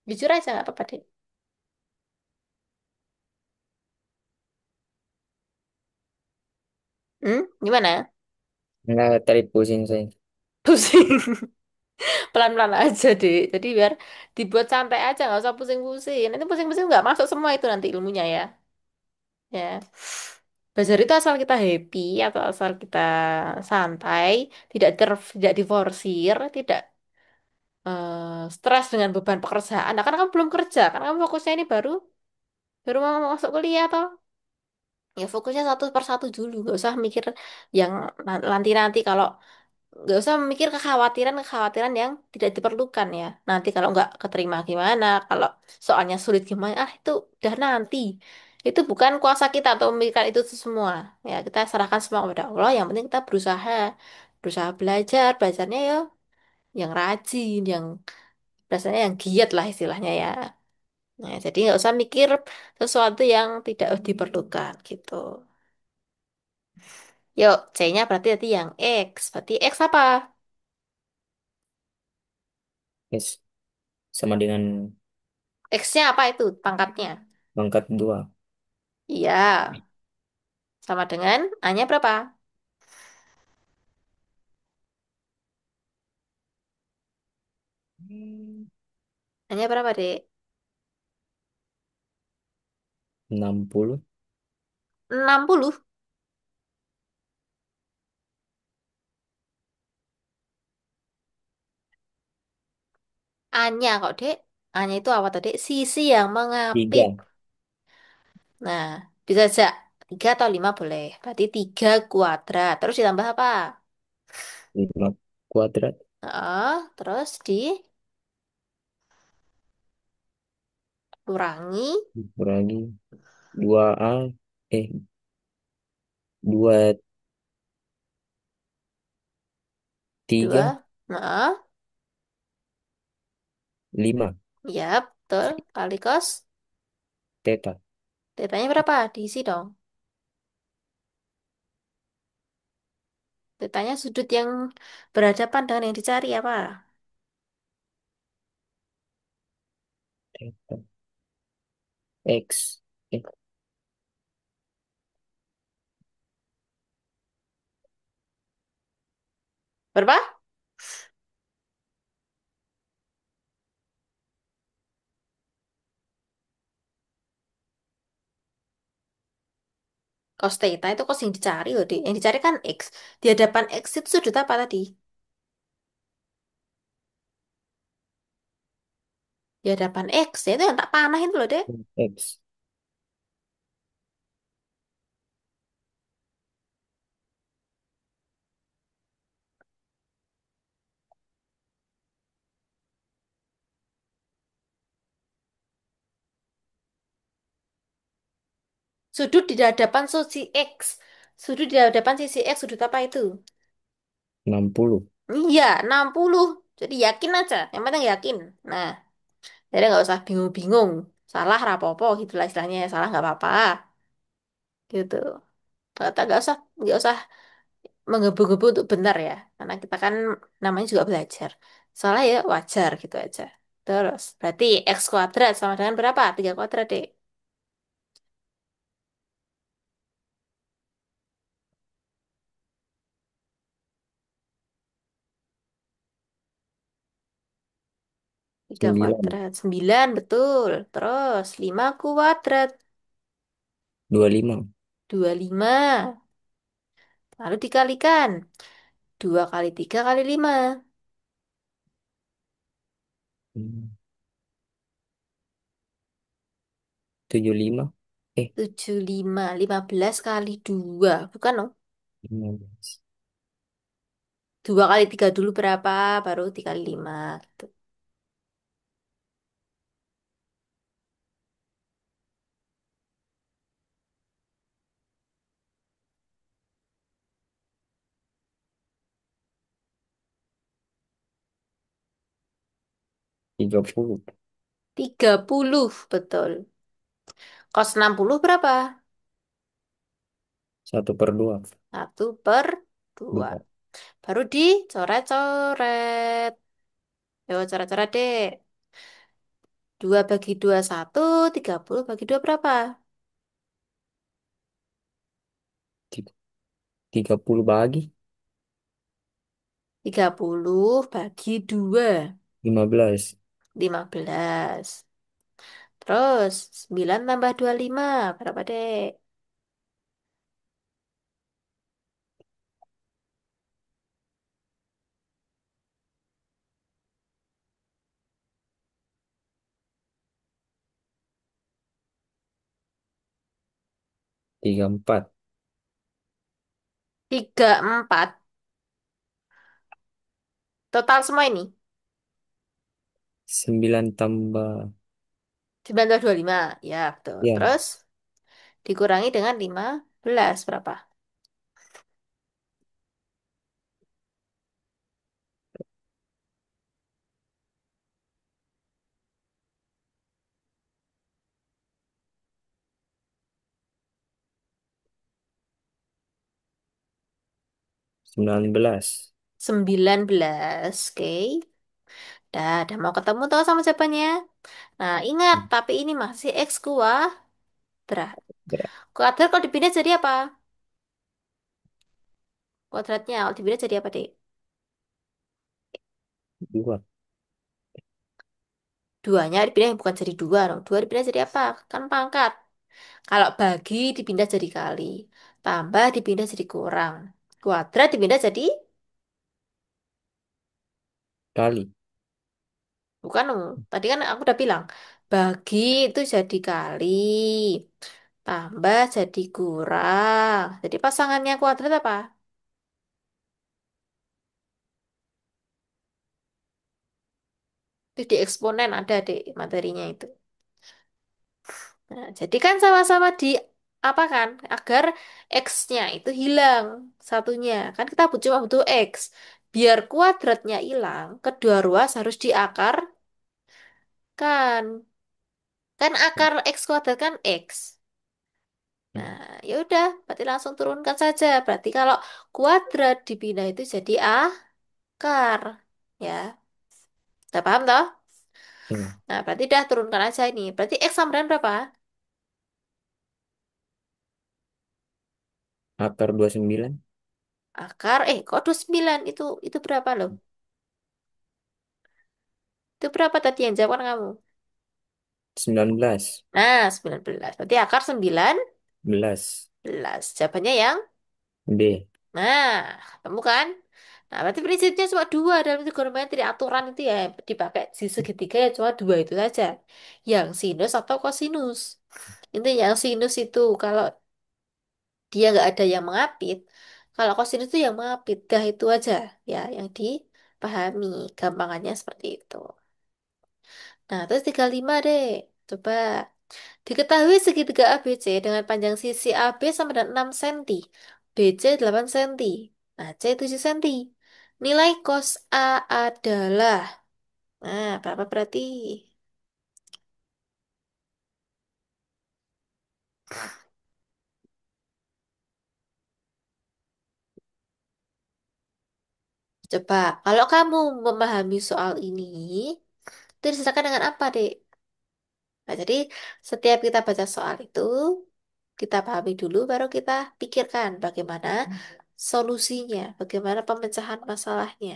Jujur aja nggak apa-apa deh. Gimana? Enggak, tadi pusing saya. Pusing. Pelan-pelan aja deh. Jadi biar dibuat santai aja, nggak usah pusing-pusing. Nanti pusing-pusing nggak masuk semua itu nanti ilmunya ya. Ya. Belajar itu asal kita happy atau asal kita santai, tidak diforsir, tidak stres dengan beban pekerjaan. Nah, kan kamu belum kerja, kan kamu fokusnya ini baru baru mau masuk kuliah toh. Ya fokusnya satu per satu dulu, nggak usah mikir yang nanti-nanti kalau nggak usah mikir kekhawatiran-kekhawatiran yang tidak diperlukan ya. Nanti kalau nggak keterima gimana, kalau soalnya sulit gimana, ah itu udah nanti. Itu bukan kuasa kita untuk memikirkan itu semua. Ya kita serahkan semua kepada Allah. Yang penting kita berusaha, berusaha belajar, belajarnya ya yang rajin, yang rasanya yang giat lah istilahnya ya. Nah, jadi nggak usah mikir sesuatu yang tidak diperlukan gitu. Yuk, C-nya berarti tadi yang X. Berarti X apa? Yes. Sama dengan X-nya apa itu pangkatnya? pangkat 2. Iya, sama dengan A-nya berapa? A-nya berapa, Dek? 60. 60. A-nya kok, Dek? A-nya itu apa tadi? Sisi yang mengapit. 3. Nah, bisa aja 3 atau 5 boleh. Berarti 3 kuadrat. Terus ditambah apa? 5 kuadrat. Terus dikurangi Kurangi 2A. Eh, 2 3 2. Nah, 5 ya betul. Kali cos. Theta. Tetanya berapa? Diisi dong. Tetanya sudut yang berhadapan dengan yang dicari apa? Theta. X. Eh, Berapa? Cos theta itu cos yang dicari loh, Dek. Yang dicari kan X. Di hadapan X itu sudut apa tadi? Di hadapan X, ya itu yang tak panah itu loh, Dek. X. Sudut di hadapan sisi X. Sudut di hadapan sisi X, sudut apa itu? 60. Iya, 60. Jadi yakin aja. Yang penting yakin. Nah, jadi nggak usah bingung-bingung. Salah rapopo gitu lah istilahnya. Salah nggak apa-apa. Gitu. Nggak usah menggebu-gebu untuk benar ya. Karena kita kan namanya juga belajar. Salah ya wajar gitu aja. Terus, berarti X kuadrat sama dengan berapa? 3 kuadrat, Dek. Tiga 9. kuadrat. 9, betul. Terus, 5 kuadrat. 25. 25. Lalu dikalikan. 2 kali 3 kali 5. Hmm, 75. 75. 15 kali 2. Bukan, no? 15. 2 kali 3 dulu berapa? Baru dikali 5. Gitu. 30. 30, betul. Kos 60 berapa? 1/2. 1/2. 2. Baru dicoret-coret. Yo, coret-coret deh. 2 bagi 2, 1. 30 bagi 2 berapa? 30 bagi 30 bagi 2. 15. 15. Terus, 9 tambah 25. Berapa, dek? 34. 34. Total semua ini. 9 tambah. 9 tambah 25. Ya, betul. Ya, Terus, dikurangi dengan 15. Berapa? 19. 19. Oke. Udah mau ketemu tuh sama jawabannya. Nah, ingat, tapi ini masih X kuadrat. Berat. Kuadrat kalau dipindah jadi apa? Kuadratnya kalau dipindah jadi apa, Dek? 2. Duanya dipindah bukan jadi 2 dong. 2 dipindah jadi apa? Kan pangkat. Kalau bagi dipindah jadi kali. Tambah dipindah jadi kurang. Kuadrat dipindah jadi Kali. bukan dong. Tadi kan aku udah bilang. Bagi itu jadi kali. Tambah jadi kurang. Jadi pasangannya kuadrat apa? Itu di eksponen ada deh materinya itu. Nah, jadi kan sama-sama di apa kan? Agar X-nya itu hilang satunya. Kan kita cuma butuh X. Biar kuadratnya hilang, kedua ruas harus diakarkan. Kan akar X kuadrat kan X. Nah, ya udah, berarti langsung turunkan saja. Berarti kalau kuadrat dipindah itu jadi akar. Ya, udah paham toh? Ya. Nah, berarti udah turunkan aja ini. Berarti X sama dengan berapa? Akar 29. Akar, kok 29? Itu berapa loh? Itu berapa tadi yang jawab kan kamu? 19. Nah, 19. Berarti akar 11. 19. Jawabannya yang? B. Nah, kamu kan? Nah, berarti prinsipnya cuma dua dalam trigonometri. Aturan itu ya dipakai di segitiga ya cuma dua itu saja. Yang sinus atau kosinus. Itu yang sinus itu kalau dia nggak ada yang mengapit. Kalau kosinus itu yang mengapit. Dah itu aja ya yang dipahami. Gampangannya seperti itu. Nah, terus 35 deh. Coba. Diketahui segitiga ABC dengan panjang sisi AB sama dengan 6 cm, BC 8 cm, AC 7 cm. Nilai cos A adalah, nah, berapa berarti? Coba, kalau kamu memahami soal ini, itu disertakan dengan apa, Dek? Nah, jadi setiap kita baca soal itu, kita pahami dulu, baru kita pikirkan bagaimana solusinya, bagaimana pemecahan masalahnya.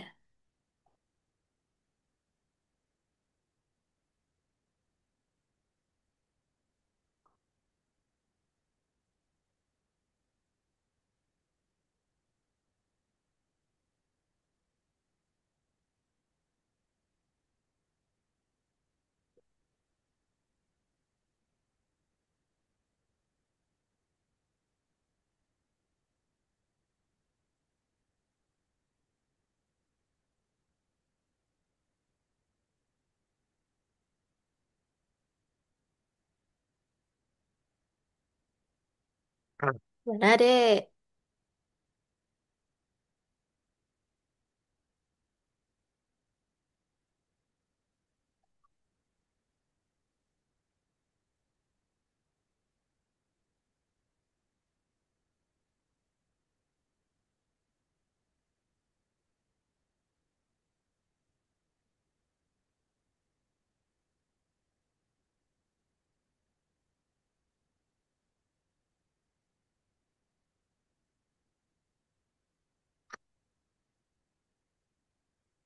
Mana, Dek?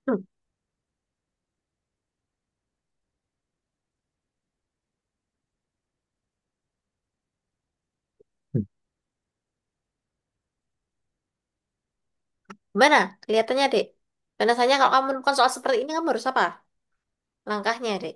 Hmm. Gimana? Kelihatannya, Dek. Biasanya kalau kamu menemukan soal seperti ini, kamu harus apa? Langkahnya, Dek.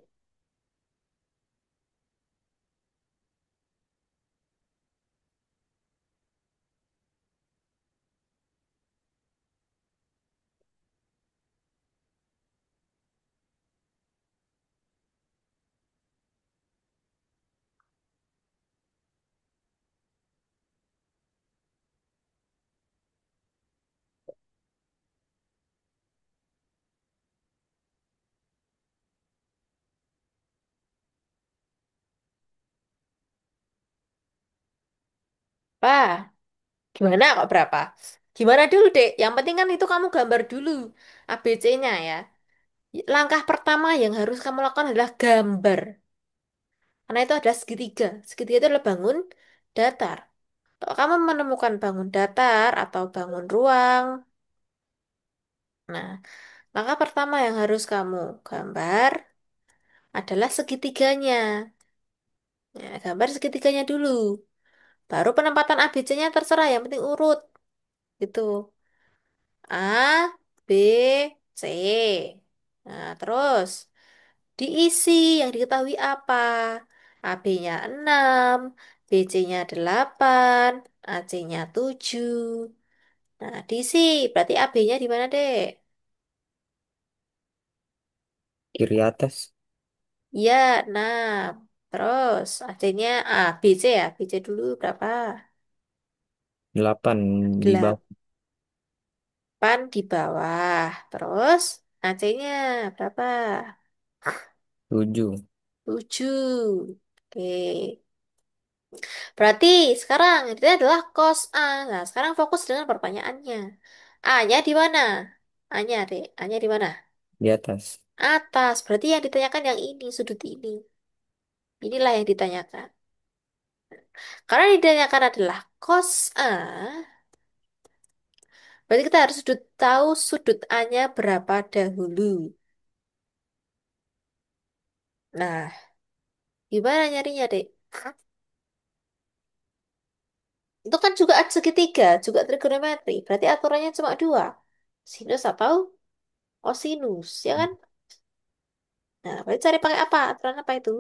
Apa? Gimana kok berapa? Gimana dulu, Dek? Yang penting kan itu kamu gambar dulu ABC-nya ya. Langkah pertama yang harus kamu lakukan adalah gambar. Karena itu adalah segitiga. Segitiga itu adalah bangun datar. Kalau kamu menemukan bangun datar atau bangun ruang, nah, langkah pertama yang harus kamu gambar adalah segitiganya. Ya, gambar segitiganya dulu. Baru penempatan ABC-nya terserah, yang penting urut. Gitu. A, B, C. Nah, terus diisi yang diketahui apa? AB-nya 6, BC-nya 8, AC-nya 7. Nah, diisi. Berarti AB-nya di mana, Dek? Kiri atas Iya, 6. Terus AC-nya BC ya. BC dulu berapa? 8 di bawah. 8 di bawah. Terus AC-nya berapa? 7. 7. Oke. Berarti sekarang itu adalah cos A. Nah, sekarang fokus dengan pertanyaannya. A-nya di mana? A-nya, Dek. A-nya di mana? Di atas. Atas. Berarti yang ditanyakan yang ini, sudut ini. Inilah yang ditanyakan. Karena yang ditanyakan adalah cos A, berarti kita harus tahu sudut A-nya berapa dahulu. Nah, gimana nyarinya, Dek? Itu kan juga segitiga, juga trigonometri. Berarti aturannya cuma dua. Sinus atau kosinus, ya kan? Nah, berarti cari pakai apa? Aturan apa itu?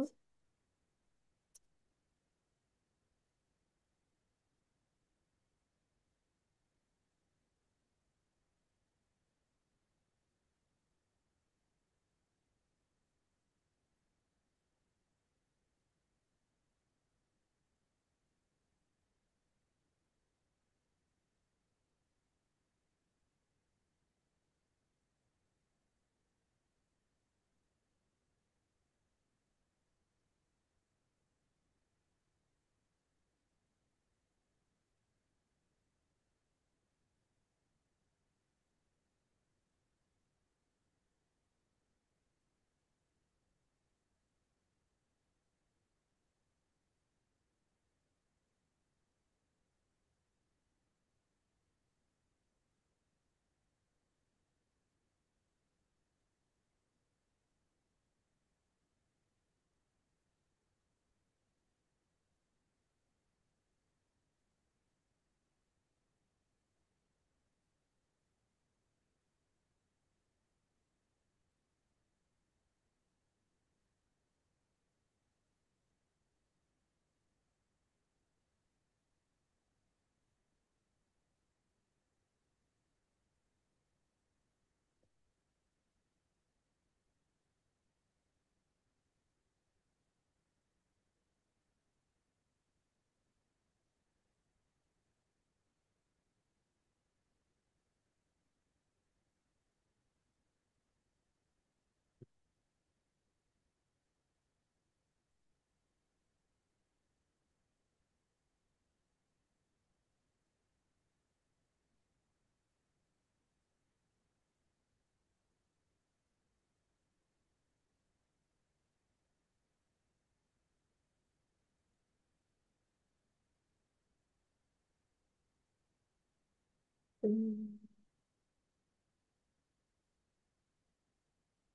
Hmm.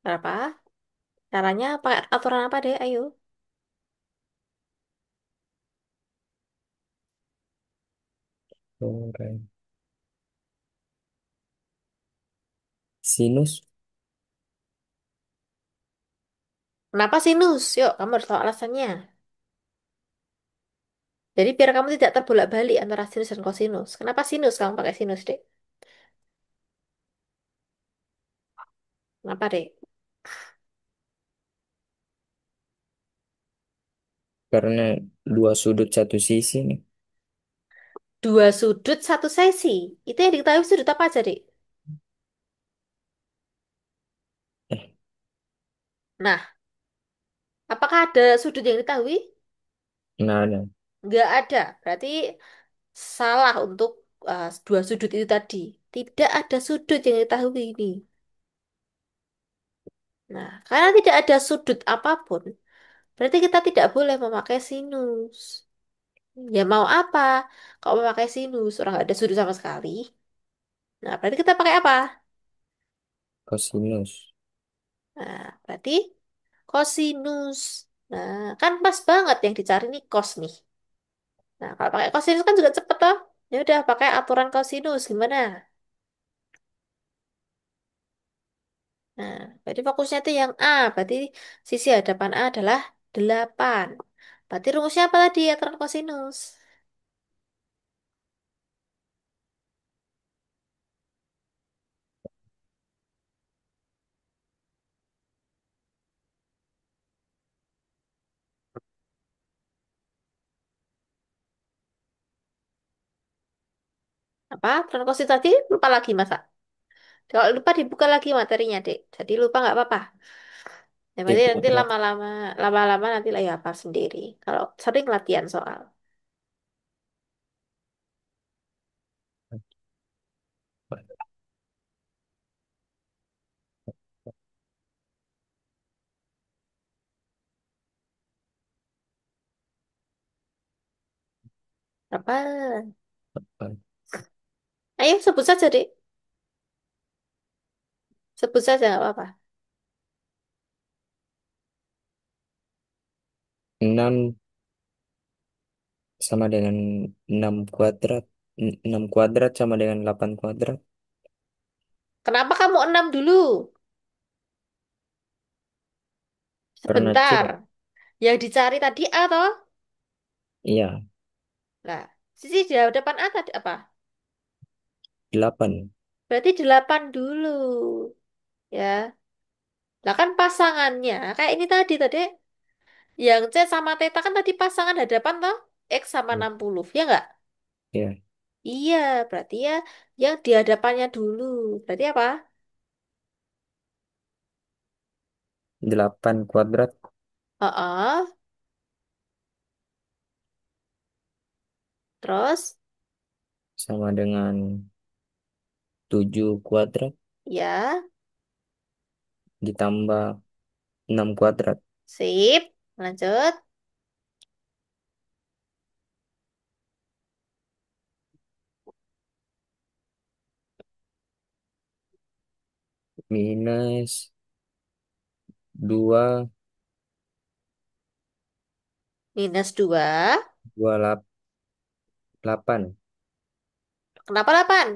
Berapa? Caranya pakai aturan apa deh? Ayo. Oke. Sinus Kenapa sinus? Yuk, kamu harus tahu alasannya. Jadi biar kamu tidak terbolak-balik antara sinus dan kosinus. Kenapa sinus kamu pakai sinus, Dek? Kenapa, Dek? karena dua sudut satu sisi nih. Dua sudut, satu sesi. Itu yang diketahui sudut apa aja, Dek? Eh, Nah, apakah ada sudut yang diketahui? nah, nah. Nggak ada. Berarti salah untuk dua sudut itu tadi. Tidak ada sudut yang diketahui ini. Nah, karena tidak ada sudut apapun, berarti kita tidak boleh memakai sinus. Ya mau apa? Kalau memakai sinus, orang nggak ada sudut sama sekali. Nah, berarti kita pakai apa? Kosinus. Nah, berarti kosinus. Nah, kan pas banget yang dicari nih cos nih. Nah, kalau pakai kosinus kan juga cepet toh. Ya udah pakai aturan kosinus gimana? Nah, berarti fokusnya itu yang A. Berarti sisi hadapan A adalah 8. Berarti rumusnya apa tadi aturan kosinus? Apa? Aturan kosinus tadi lupa lagi masa? Kalau lupa dibuka lagi materinya, Dek. Jadi lupa nggak apa-apa. Yang B penting nanti kuadrat. lama-lama nanti lah ya hafal sendiri. Kalau sering latihan soal. Apa? Ayo sebut saja, Dek. Sebut saja nggak apa-apa. 6 sama dengan 6 kuadrat. 6 kuadrat sama dengan 8 kuadrat. Kenapa kamu 6 dulu? Pernah Sebentar. cek. Yang dicari tadi A toh? Iya, Nah, sisi di depan A tadi apa? 8. Berarti 8 dulu. Ya. Lah kan pasangannya kayak ini tadi tadi. Yang C sama Theta kan tadi pasangan hadapan toh? X sama 60. Ya nggak? Iya, Iya, berarti ya yang di hadapannya dulu. Berarti apa? 8 kuadrat Heeh. Terus sama dengan 7 kuadrat ya, ditambah 6 kuadrat sip. Lanjut. minus 2 Minus 2. 8 Kenapa 8?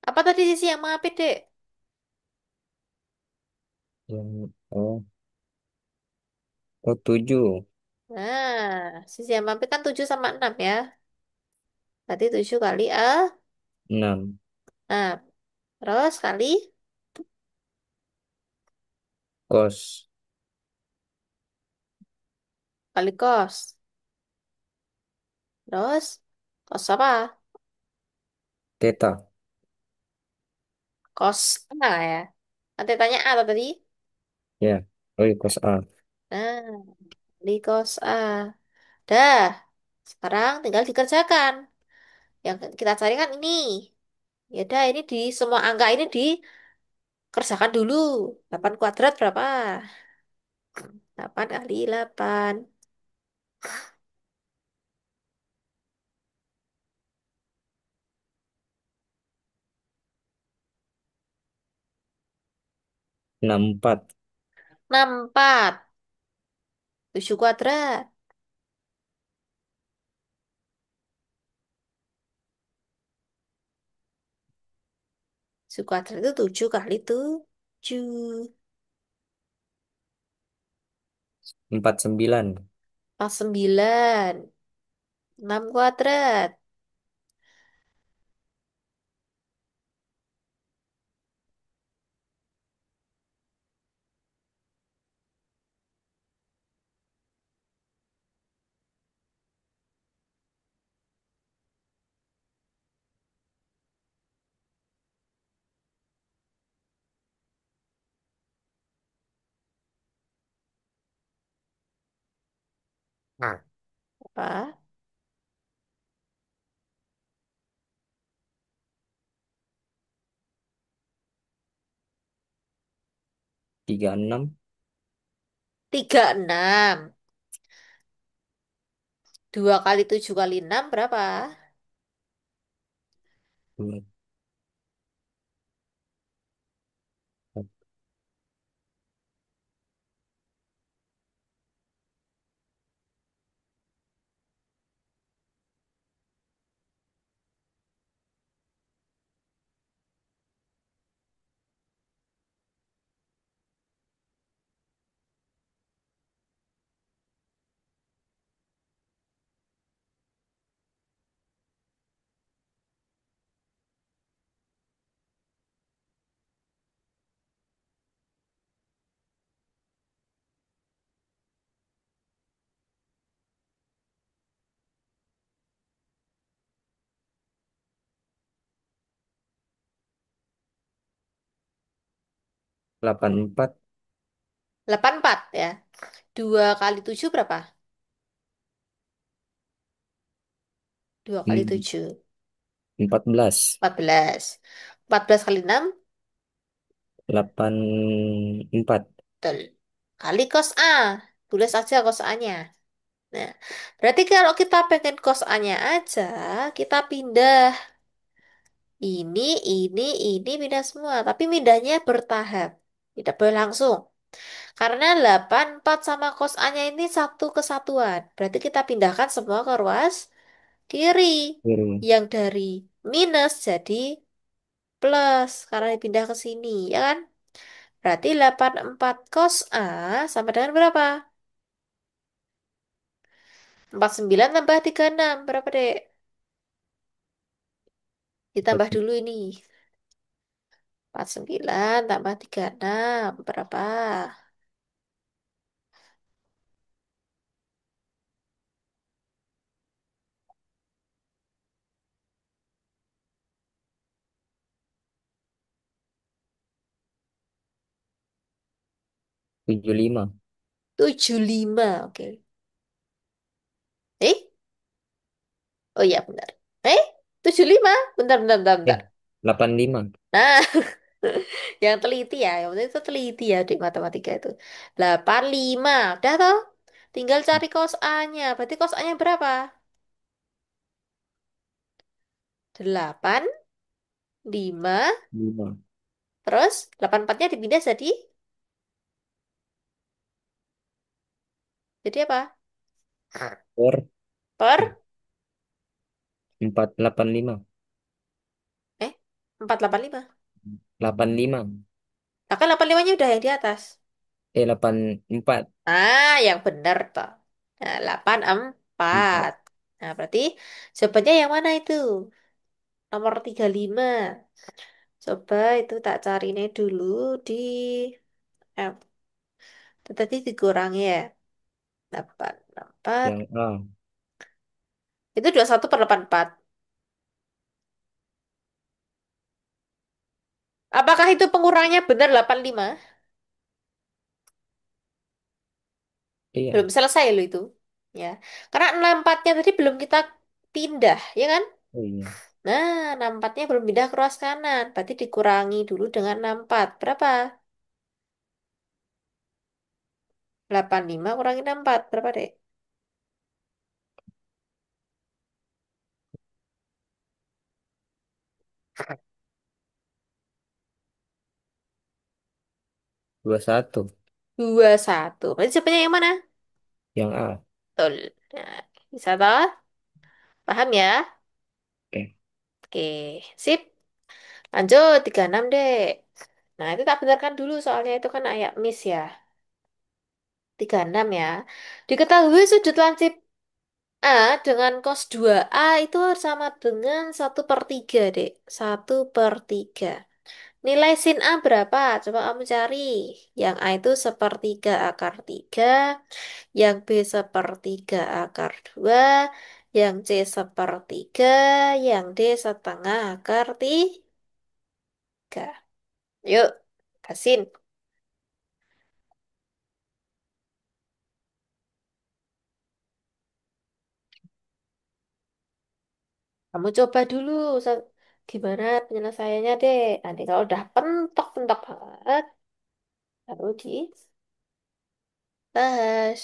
Apa tadi sisi yang mengapit, Dek? yang oh 7 Nah, sisi yang mengapit kan 7 sama 6 ya. Berarti 7 kali A. 6 Nah, terus kali cos kos. Terus kos apa? theta Kos A ya. Nanti tanya A atau tadi? ya, oh iya, cos A. Nah, di kos A. Dah, sekarang tinggal dikerjakan. Yang kita cari kan ini. Ya udah, ini di semua angka ini dikerjakan dulu. 8 kuadrat berapa? 8 kali 8. 64. 64. 7 kuadrat. 7 kuadrat itu 7 kali 7. 49. 9. 6 kuadrat. Apa? 36. 36. 2 kali 7 kali 6 berapa? 84. 84 ya. 2 kali 7 berapa? 2 kali Hmm, 7. 14. 14. 14 kali 6. 84. Betul. Kali cos A. Tulis aja cos A-nya. Nah, berarti kalau kita pengen cos A-nya aja, kita pindah. Ini pindah semua. Tapi pindahnya bertahap. Tidak boleh langsung. Karena 84 sama cos A-nya ini satu kesatuan. Berarti kita pindahkan semua ke ruas kiri. Kiri. Yang dari minus jadi plus. Karena dipindah ke sini, ya kan? Berarti 84 cos A sama dengan berapa? 49 tambah 36. Berapa, Dek? Ditambah dulu ini. 49 tambah 36. Berapa? 75. 75. Oke. Eh? Oh iya, benar. Eh? 75. Bentar, bentar, bentar, bentar. 85. Nah, yang teliti ya. Yang penting itu teliti ya di matematika itu. 85. Udah toh? Tinggal cari cos A-nya. Berarti cos A-nya berapa? 8, 5. 5. Terus 84-nya dipindah jadi apa? Per Per? 485. Eh? 485. 85. Nah, kan 85-nya udah yang di atas. 84. Ah, yang bener toh. Nah, 84. 4. Nah, berarti jawabannya yang mana itu? Nomor 35. Coba itu tak cari nih dulu di F. Itu tadi dikurangi ya. 84. Yang A. Itu 21 per 84. Apakah itu pengurangnya benar 85? Iya. Belum selesai loh itu. Ya. Karena 64-nya tadi belum kita pindah, ya kan? Oh iya. Nah, 64-nya belum pindah ke ruas kanan. Berarti dikurangi dulu dengan 64. Berapa? 85 kurangi 64. Berapa, Dek? 21. 21. Berarti jawabannya yang mana? Yang A. Betul. Nah, bisa toh? Paham ya? Oke. Oke, sip. Lanjut, 36 deh. Nah, itu tak benarkan dulu soalnya itu kan ayat miss ya. 36 ya. Diketahui sudut lancip A dengan cos 2A itu sama dengan 1/3, Dek. 1/3. Nilai sin A berapa? Coba kamu cari. Yang A itu 1/3 akar 3, yang B 1/3 akar 2, yang C 1/3, yang D 1/2 akar 3. Yuk, kasin. Kamu coba dulu. Gimana penyelesaiannya, deh. Nanti kalau udah pentok-pentok banget, baru dibahas.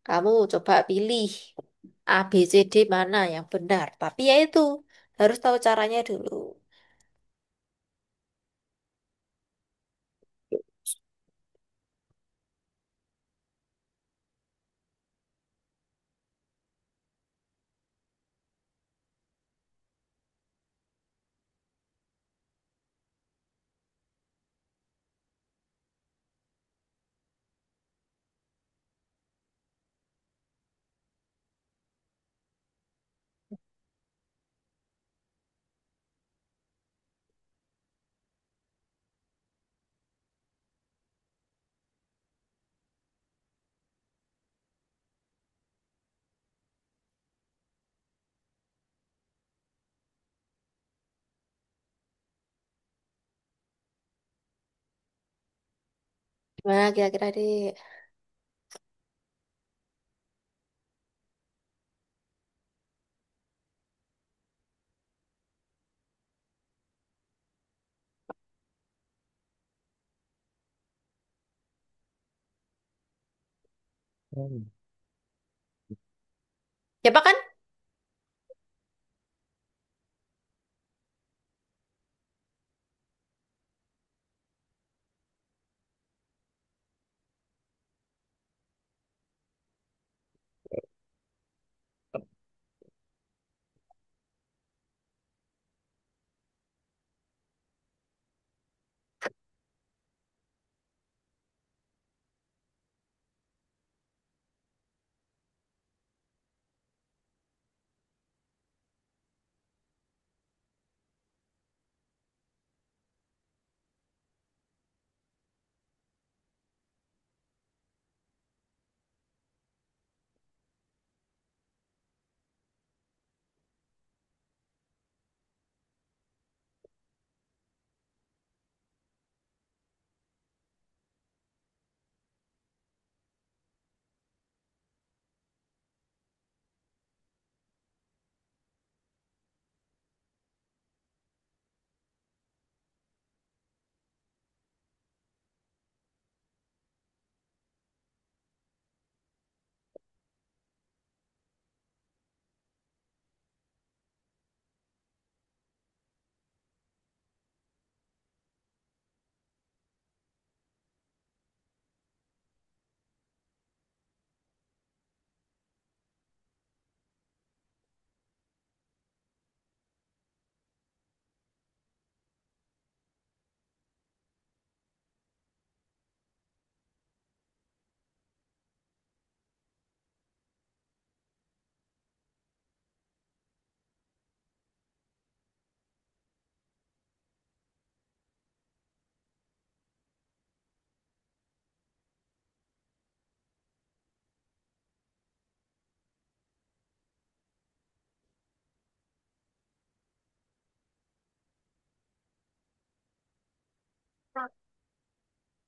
Kamu coba pilih A, B, C, D mana yang benar. Tapi ya itu, harus tahu caranya dulu. Gimana kira-kira, deh? Hmm. Ya, Pak kan?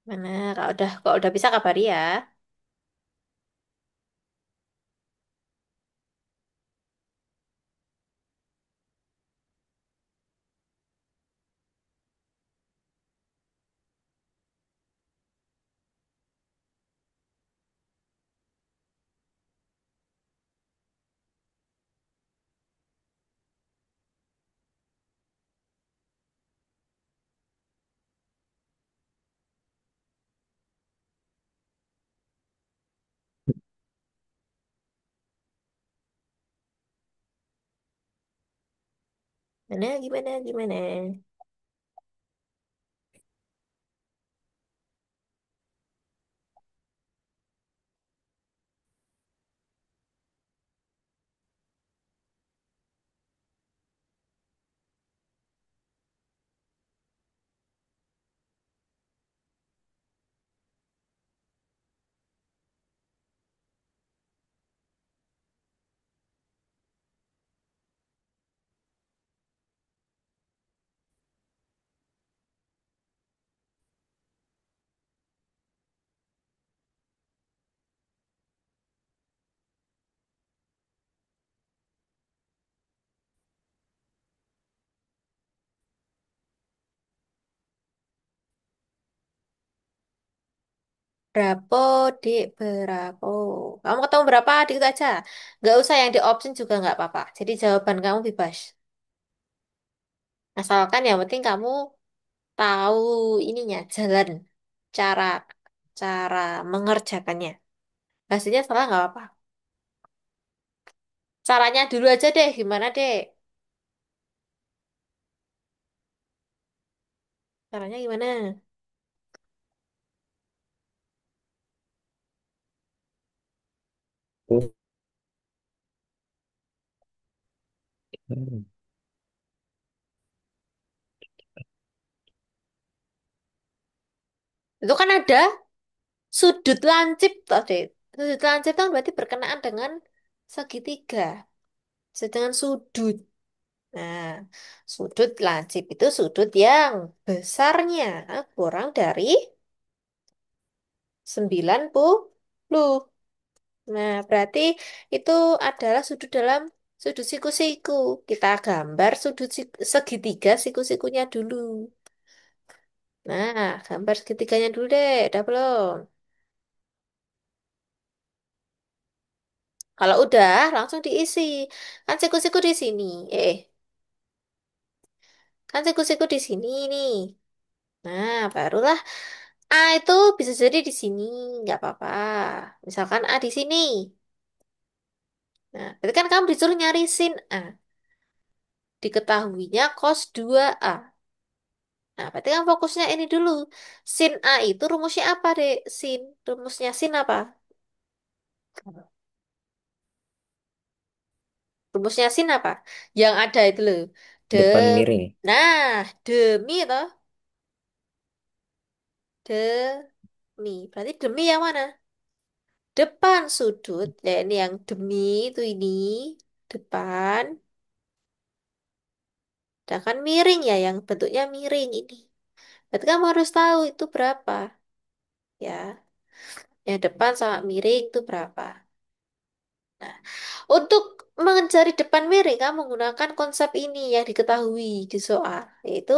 Mana? Kalau udah bisa kabari ya. Mana, gimana, gimana? Berapa, Dik? Berapa? Kamu ketemu berapa? Dikit aja. Nggak usah yang di option juga nggak apa-apa. Jadi jawaban kamu bebas. Asalkan yang penting kamu tahu ininya, jalan, cara, cara mengerjakannya. Hasilnya salah nggak apa-apa. Caranya dulu aja deh, gimana deh? Caranya gimana? Oh, hmm. Itu kan ada sudut lancip tadi. Sudut lancip itu kan berarti berkenaan dengan segitiga. Sedangkan sudut. Nah, sudut lancip itu sudut yang besarnya kurang dari 90. Nah, berarti itu adalah sudut dalam sudut siku-siku. Kita gambar sudut segitiga siku-sikunya dulu. Nah, gambar segitiganya dulu deh. Udah belum? Kalau udah, langsung diisi. Kan siku-siku di sini. Kan siku-siku di sini nih. Nah, barulah A itu bisa jadi di sini. Nggak apa-apa. Misalkan A di sini. Nah, berarti kan kamu disuruh nyari sin A. Diketahuinya cos 2A. Nah, berarti kan fokusnya ini dulu. Sin A itu rumusnya apa, Dek? Sin. Rumusnya sin apa? Rumusnya sin apa? Yang ada itu loh. Depan Dem. miring. Nah, demi toh. Demi. Berarti demi yang mana? Depan sudut. Ya, ini yang demi itu ini. Depan. Sedangkan miring ya, yang bentuknya miring ini. Berarti kamu harus tahu itu berapa. Ya, yang depan sama miring itu berapa. Nah, untuk mencari depan miring, kamu menggunakan konsep ini yang diketahui di soal, yaitu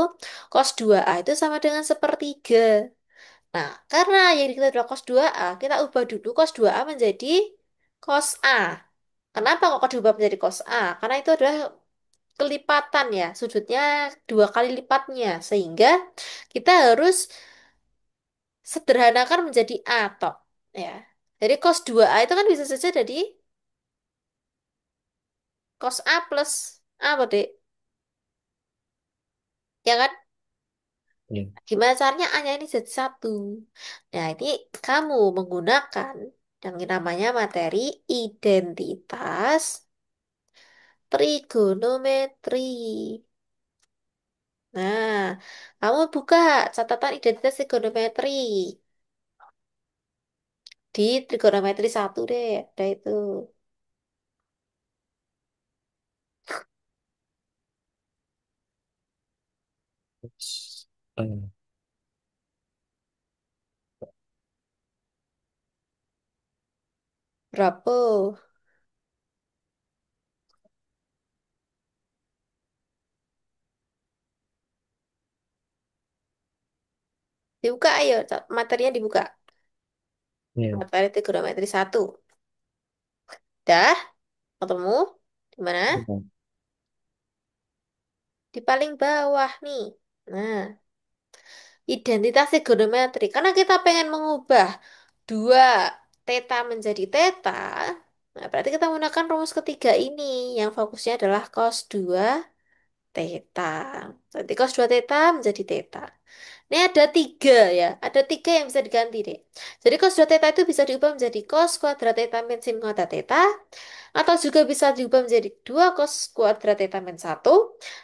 cos 2A itu sama dengan sepertiga. Nah, karena yang diketahui adalah cos 2A, kita ubah dulu cos 2A menjadi cos A. Kenapa kok diubah menjadi cos A? Karena itu adalah kelipatan ya, sudutnya 2 kali lipatnya, sehingga kita harus sederhanakan menjadi A toh. Ya. Jadi cos 2A itu kan bisa saja jadi cos A plus apa, Dek? Ya kan? Ya. Gimana caranya A-nya ini jadi satu? Nah, ini kamu menggunakan yang namanya materi identitas trigonometri. Nah, kamu buka catatan identitas trigonometri di trigonometri satu deh, ada itu. Eh, Berapa? Dibuka ayo, materinya dibuka. ya. Materi trigonometri satu. Dah, ketemu? Di mana? Ya. Di paling bawah nih. Nah, identitas trigonometri. Karena kita pengen mengubah dua teta menjadi teta, nah berarti kita menggunakan rumus ketiga ini yang fokusnya adalah cos 2A. Theta. Nanti cos 2 theta menjadi theta. Ini ada tiga ya. Ada tiga yang bisa diganti deh. Jadi cos 2 theta itu bisa diubah menjadi cos kuadrat theta min sin kuadrat theta. Atau juga bisa diubah menjadi 2 cos kuadrat theta min satu.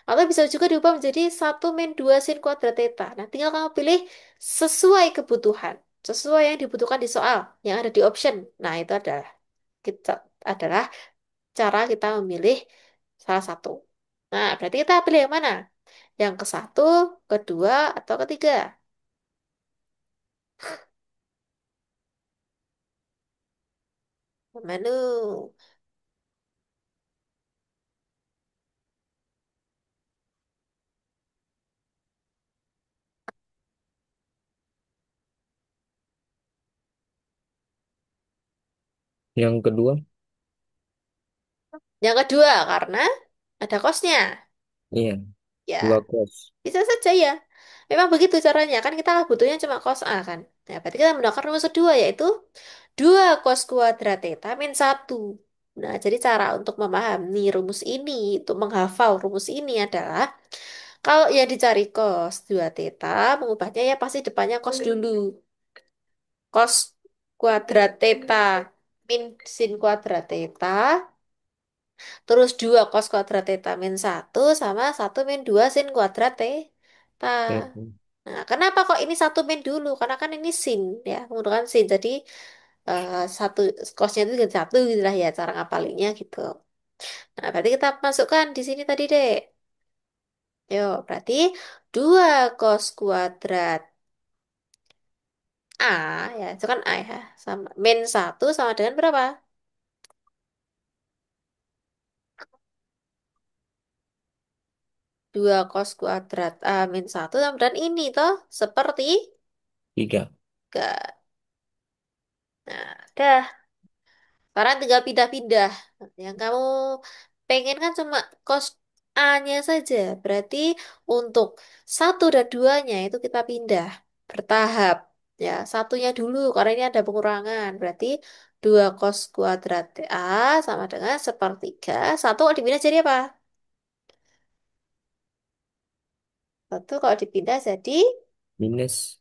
Atau bisa juga diubah menjadi satu min 2 sin kuadrat theta. Nah, tinggal kamu pilih sesuai kebutuhan. Sesuai yang dibutuhkan di soal. Yang ada di option. Nah, itu kita adalah cara kita memilih salah satu. Nah, berarti kita pilih yang mana? Yang ke satu, kedua, atau ketiga? Menu. Yang kedua, Yang kedua, karena ada kosnya. iya, Ya, dua kos. bisa saja ya. Memang begitu caranya. Kan kita butuhnya cuma cos A kan. Nah, berarti kita menggunakan rumus kedua, yaitu 2 cos kuadrat theta min satu. Nah, jadi cara untuk memahami rumus ini, untuk menghafal rumus ini adalah kalau yang dicari cos 2 theta, mengubahnya ya pasti depannya cos dulu. Cos kuadrat theta min sin kuadrat theta, terus 2 cos kuadrat theta min satu sama satu min 2 sin kuadrat theta. Itu. Nah, kenapa kok ini satu min dulu? Karena kan ini sin ya, menggunakan sin. Jadi satu cosnya itu jadi satu gitu lah ya cara ngapalinnya gitu. Nah, berarti kita masukkan di sini tadi deh. Yo, berarti 2 cos kuadrat A ya, itu kan A ya, sama min satu sama dengan berapa? 2 cos kuadrat A min satu sama dengan ini toh, seperti Tiga. gak. Nah, dah. Sekarang tinggal pindah-pindah. Yang kamu pengen kan cuma cos A-nya saja. Berarti untuk satu dan duanya itu kita pindah bertahap. Ya, satunya dulu karena ini ada pengurangan. Berarti 2 cos kuadrat A sama dengan sepertiga. Satu kalau dipindah jadi apa? Satu kalau dipindah jadi Minus.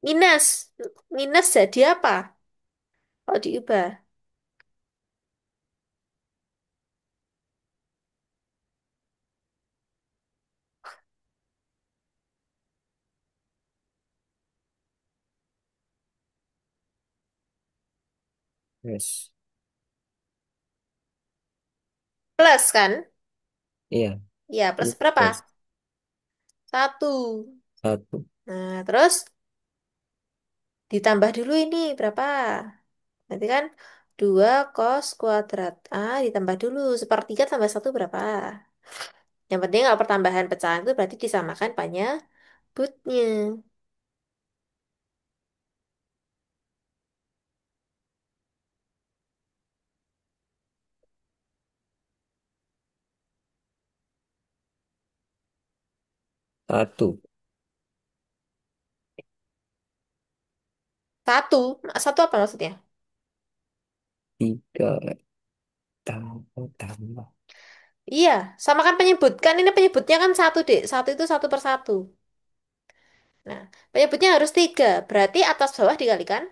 minus. Minus jadi apa? Kalau diubah. Yes. Plus kan? Iya, Ya, plus ini berapa? plus Satu. satu. Nah, terus ditambah dulu ini berapa? Nanti kan 2 cos kuadrat A ditambah dulu. Sepertiga tambah satu berapa? Yang penting kalau pertambahan pecahan itu berarti disamakan penyebutnya. Satu. Satu. Satu apa maksudnya? Tiga. Tambah, tambah. Iya, samakan penyebut. Kan ini penyebutnya kan satu, Dek. Satu itu satu per satu. Nah, penyebutnya harus tiga. Berarti atas bawah dikalikan.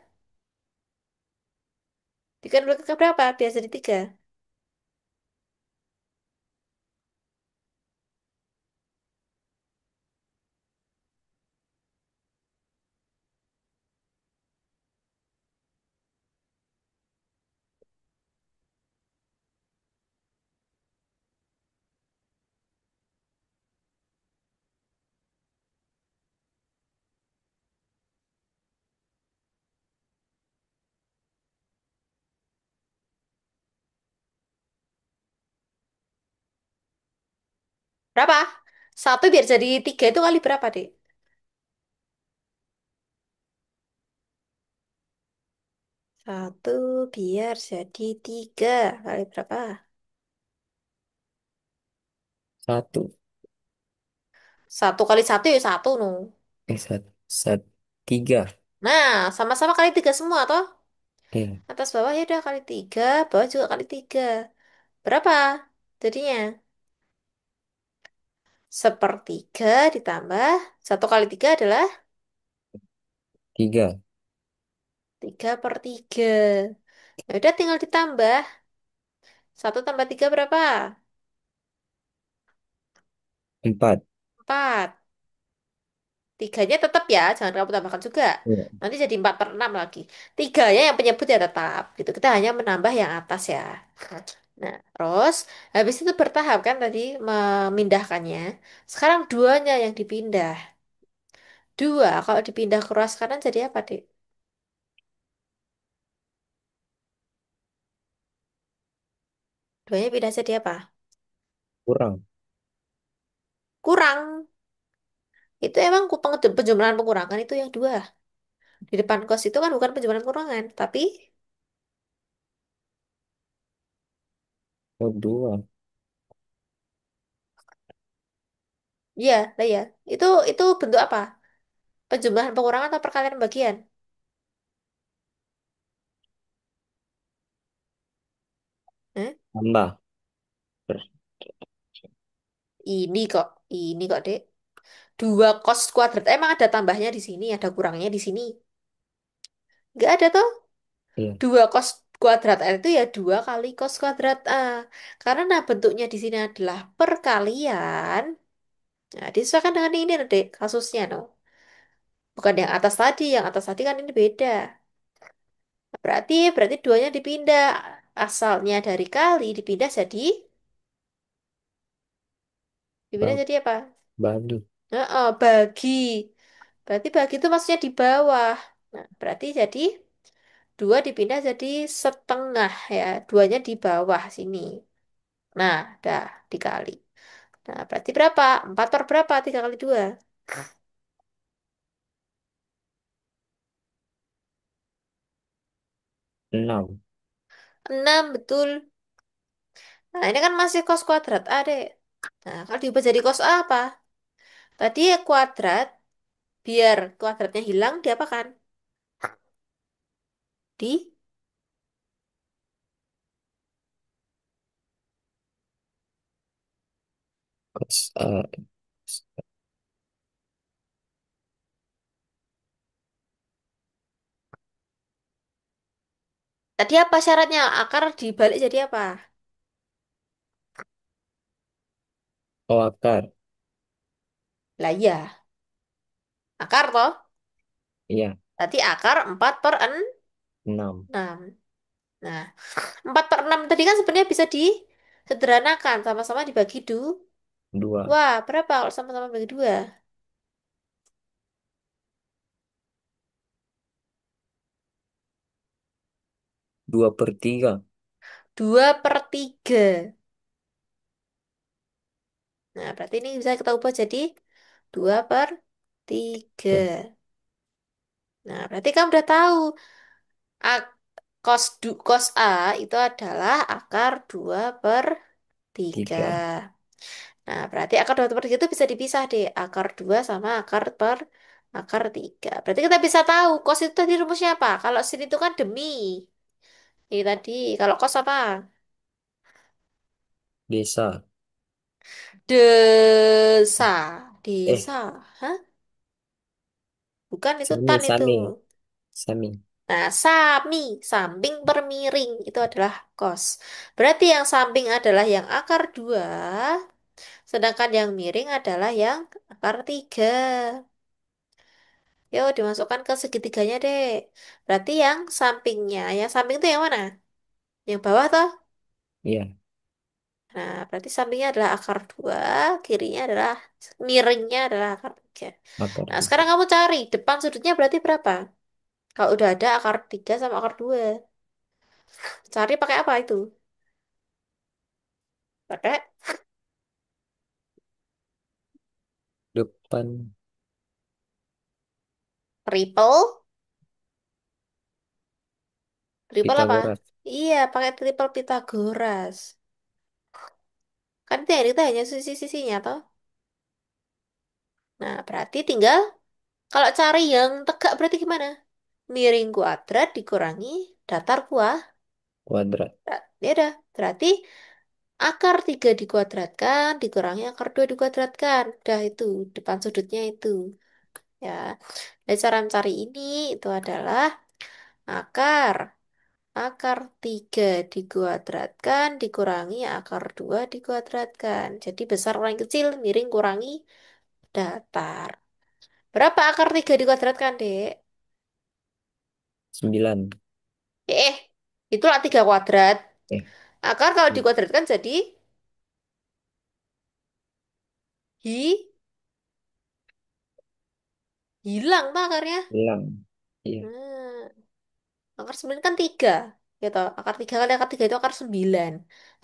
Dikalikan ke berapa? Biasa jadi tiga. Berapa? Satu biar jadi tiga itu kali berapa, Dek? Satu biar jadi tiga. Kali berapa? Satu. Satu kali satu ya satu, no. Tiga. Nah, sama-sama kali tiga semua, toh. Iya. Atas bawah ya udah kali tiga, bawah juga kali tiga. Berapa? Jadinya sepertiga ditambah satu kali tiga adalah Tiga. tiga per tiga. Ya udah tinggal ditambah. Satu tambah tiga berapa? Empat. Empat. Tiganya tetap ya, jangan kamu tambahkan juga. Iya. Nanti jadi 4 per 6 lagi. Tiganya yang penyebut ya tetap. Gitu. Kita hanya menambah yang atas ya. Nah, terus habis itu bertahap kan tadi memindahkannya. Sekarang duanya yang dipindah. Dua, kalau dipindah ke ruas kanan jadi apa, Dek? Duanya pindah jadi apa? Kurang. Kurang. Itu emang penjumlahan pengurangan itu yang dua. Di depan kos itu kan bukan penjumlahan pengurangan, tapi Oh, dua. iya, lah ya. Itu bentuk apa? Penjumlahan pengurangan atau perkalian bagian? Eh? Tambah. Ber- Ini kok, ini kok, Dek. Dua cos kuadrat. Emang ada tambahnya di sini, ada kurangnya di sini. Nggak ada toh? Iya. Dua cos kuadrat A itu ya dua kali cos kuadrat A. Karena bentuknya di sini adalah perkalian. Nah, disesuaikan dengan ini, Dek, kasusnya, no. Bukan yang atas tadi kan ini beda. Berarti duanya dipindah. Asalnya dari kali dipindah Ba- jadi apa? Bagi. Heeh, bagi. Berarti bagi itu maksudnya di bawah. Nah, berarti jadi dua dipindah jadi setengah ya. Duanya di bawah sini. Nah, dah dikali. Nah, berarti berapa? Empat per berapa? Tiga kali dua. 6. Enam, betul. Nah, ini kan masih cos kuadrat A, Dek. Nah, kalau diubah jadi cos A apa? Tadi kuadrat, biar kuadratnya hilang, diapakan? Di Kos, tadi apa syaratnya? Akar dibalik jadi apa? oh, akar. Lah iya, akar toh. Iya. Tadi akar 4 per 6. 6. Nah, 4 per 6 tadi kan sebenarnya bisa disederhanakan. Sama-sama dibagi Dua. Wah, berapa kalau sama-sama bagi dua? 2/3. Dua per tiga. Nah, berarti ini bisa kita ubah jadi 2 per tiga. Tuh. Nah, berarti kamu udah tahu. A- cos A itu adalah akar 2 per tiga. Tiga. Nah, berarti akar 2 per 3 itu bisa dipisah deh. Akar 2 sama akar 3. Berarti kita bisa tahu cos itu tadi rumusnya apa. Kalau sin itu kan demi. Ini tadi. Kalau cos apa? Desa. Desa. Eh, Desa. Hah? Bukan itu Sami, tan itu. Sami. Sami. Nah, sami. Samping per miring. Itu adalah cos. Berarti yang samping adalah yang akar 2. Sedangkan yang miring adalah yang akar 3. Yuk, dimasukkan ke segitiganya deh. Berarti yang samping itu yang mana? Yang bawah toh? Iya, Nah, berarti sampingnya adalah akar 2, kirinya adalah, miringnya adalah akar 3. akar Nah, sekarang 3. kamu cari, depan sudutnya berarti berapa? Kalau udah ada akar 3 sama akar 2. Cari pakai apa itu? Pakai Depan. triple Triple apa? Pitagoras. Iya, pakai triple Pitagoras. Kan itu yang kita hanya sisi-sisinya toh. Nah, berarti tinggal kalau cari yang tegak berarti gimana? Miring kuadrat dikurangi datar Kuadrat. Ya udah, berarti akar 3 dikuadratkan dikurangi akar 2 dikuadratkan. Udah itu, depan sudutnya itu. Ya, dan cara mencari ini itu adalah akar. Akar 3 dikuadratkan dikurangi akar 2 dikuadratkan. Jadi besar kurangi kecil, miring kurangi datar. Berapa akar 3 dikuadratkan, Dek? 9. Eh, itulah 3 kuadrat. Eh, Akar kalau dikuadratkan jadi hi, hilang tuh akarnya. hilang. Iya. Hmm, akar 9 kan 3. Gitu. Akar 3 kali akar 3 itu akar 9.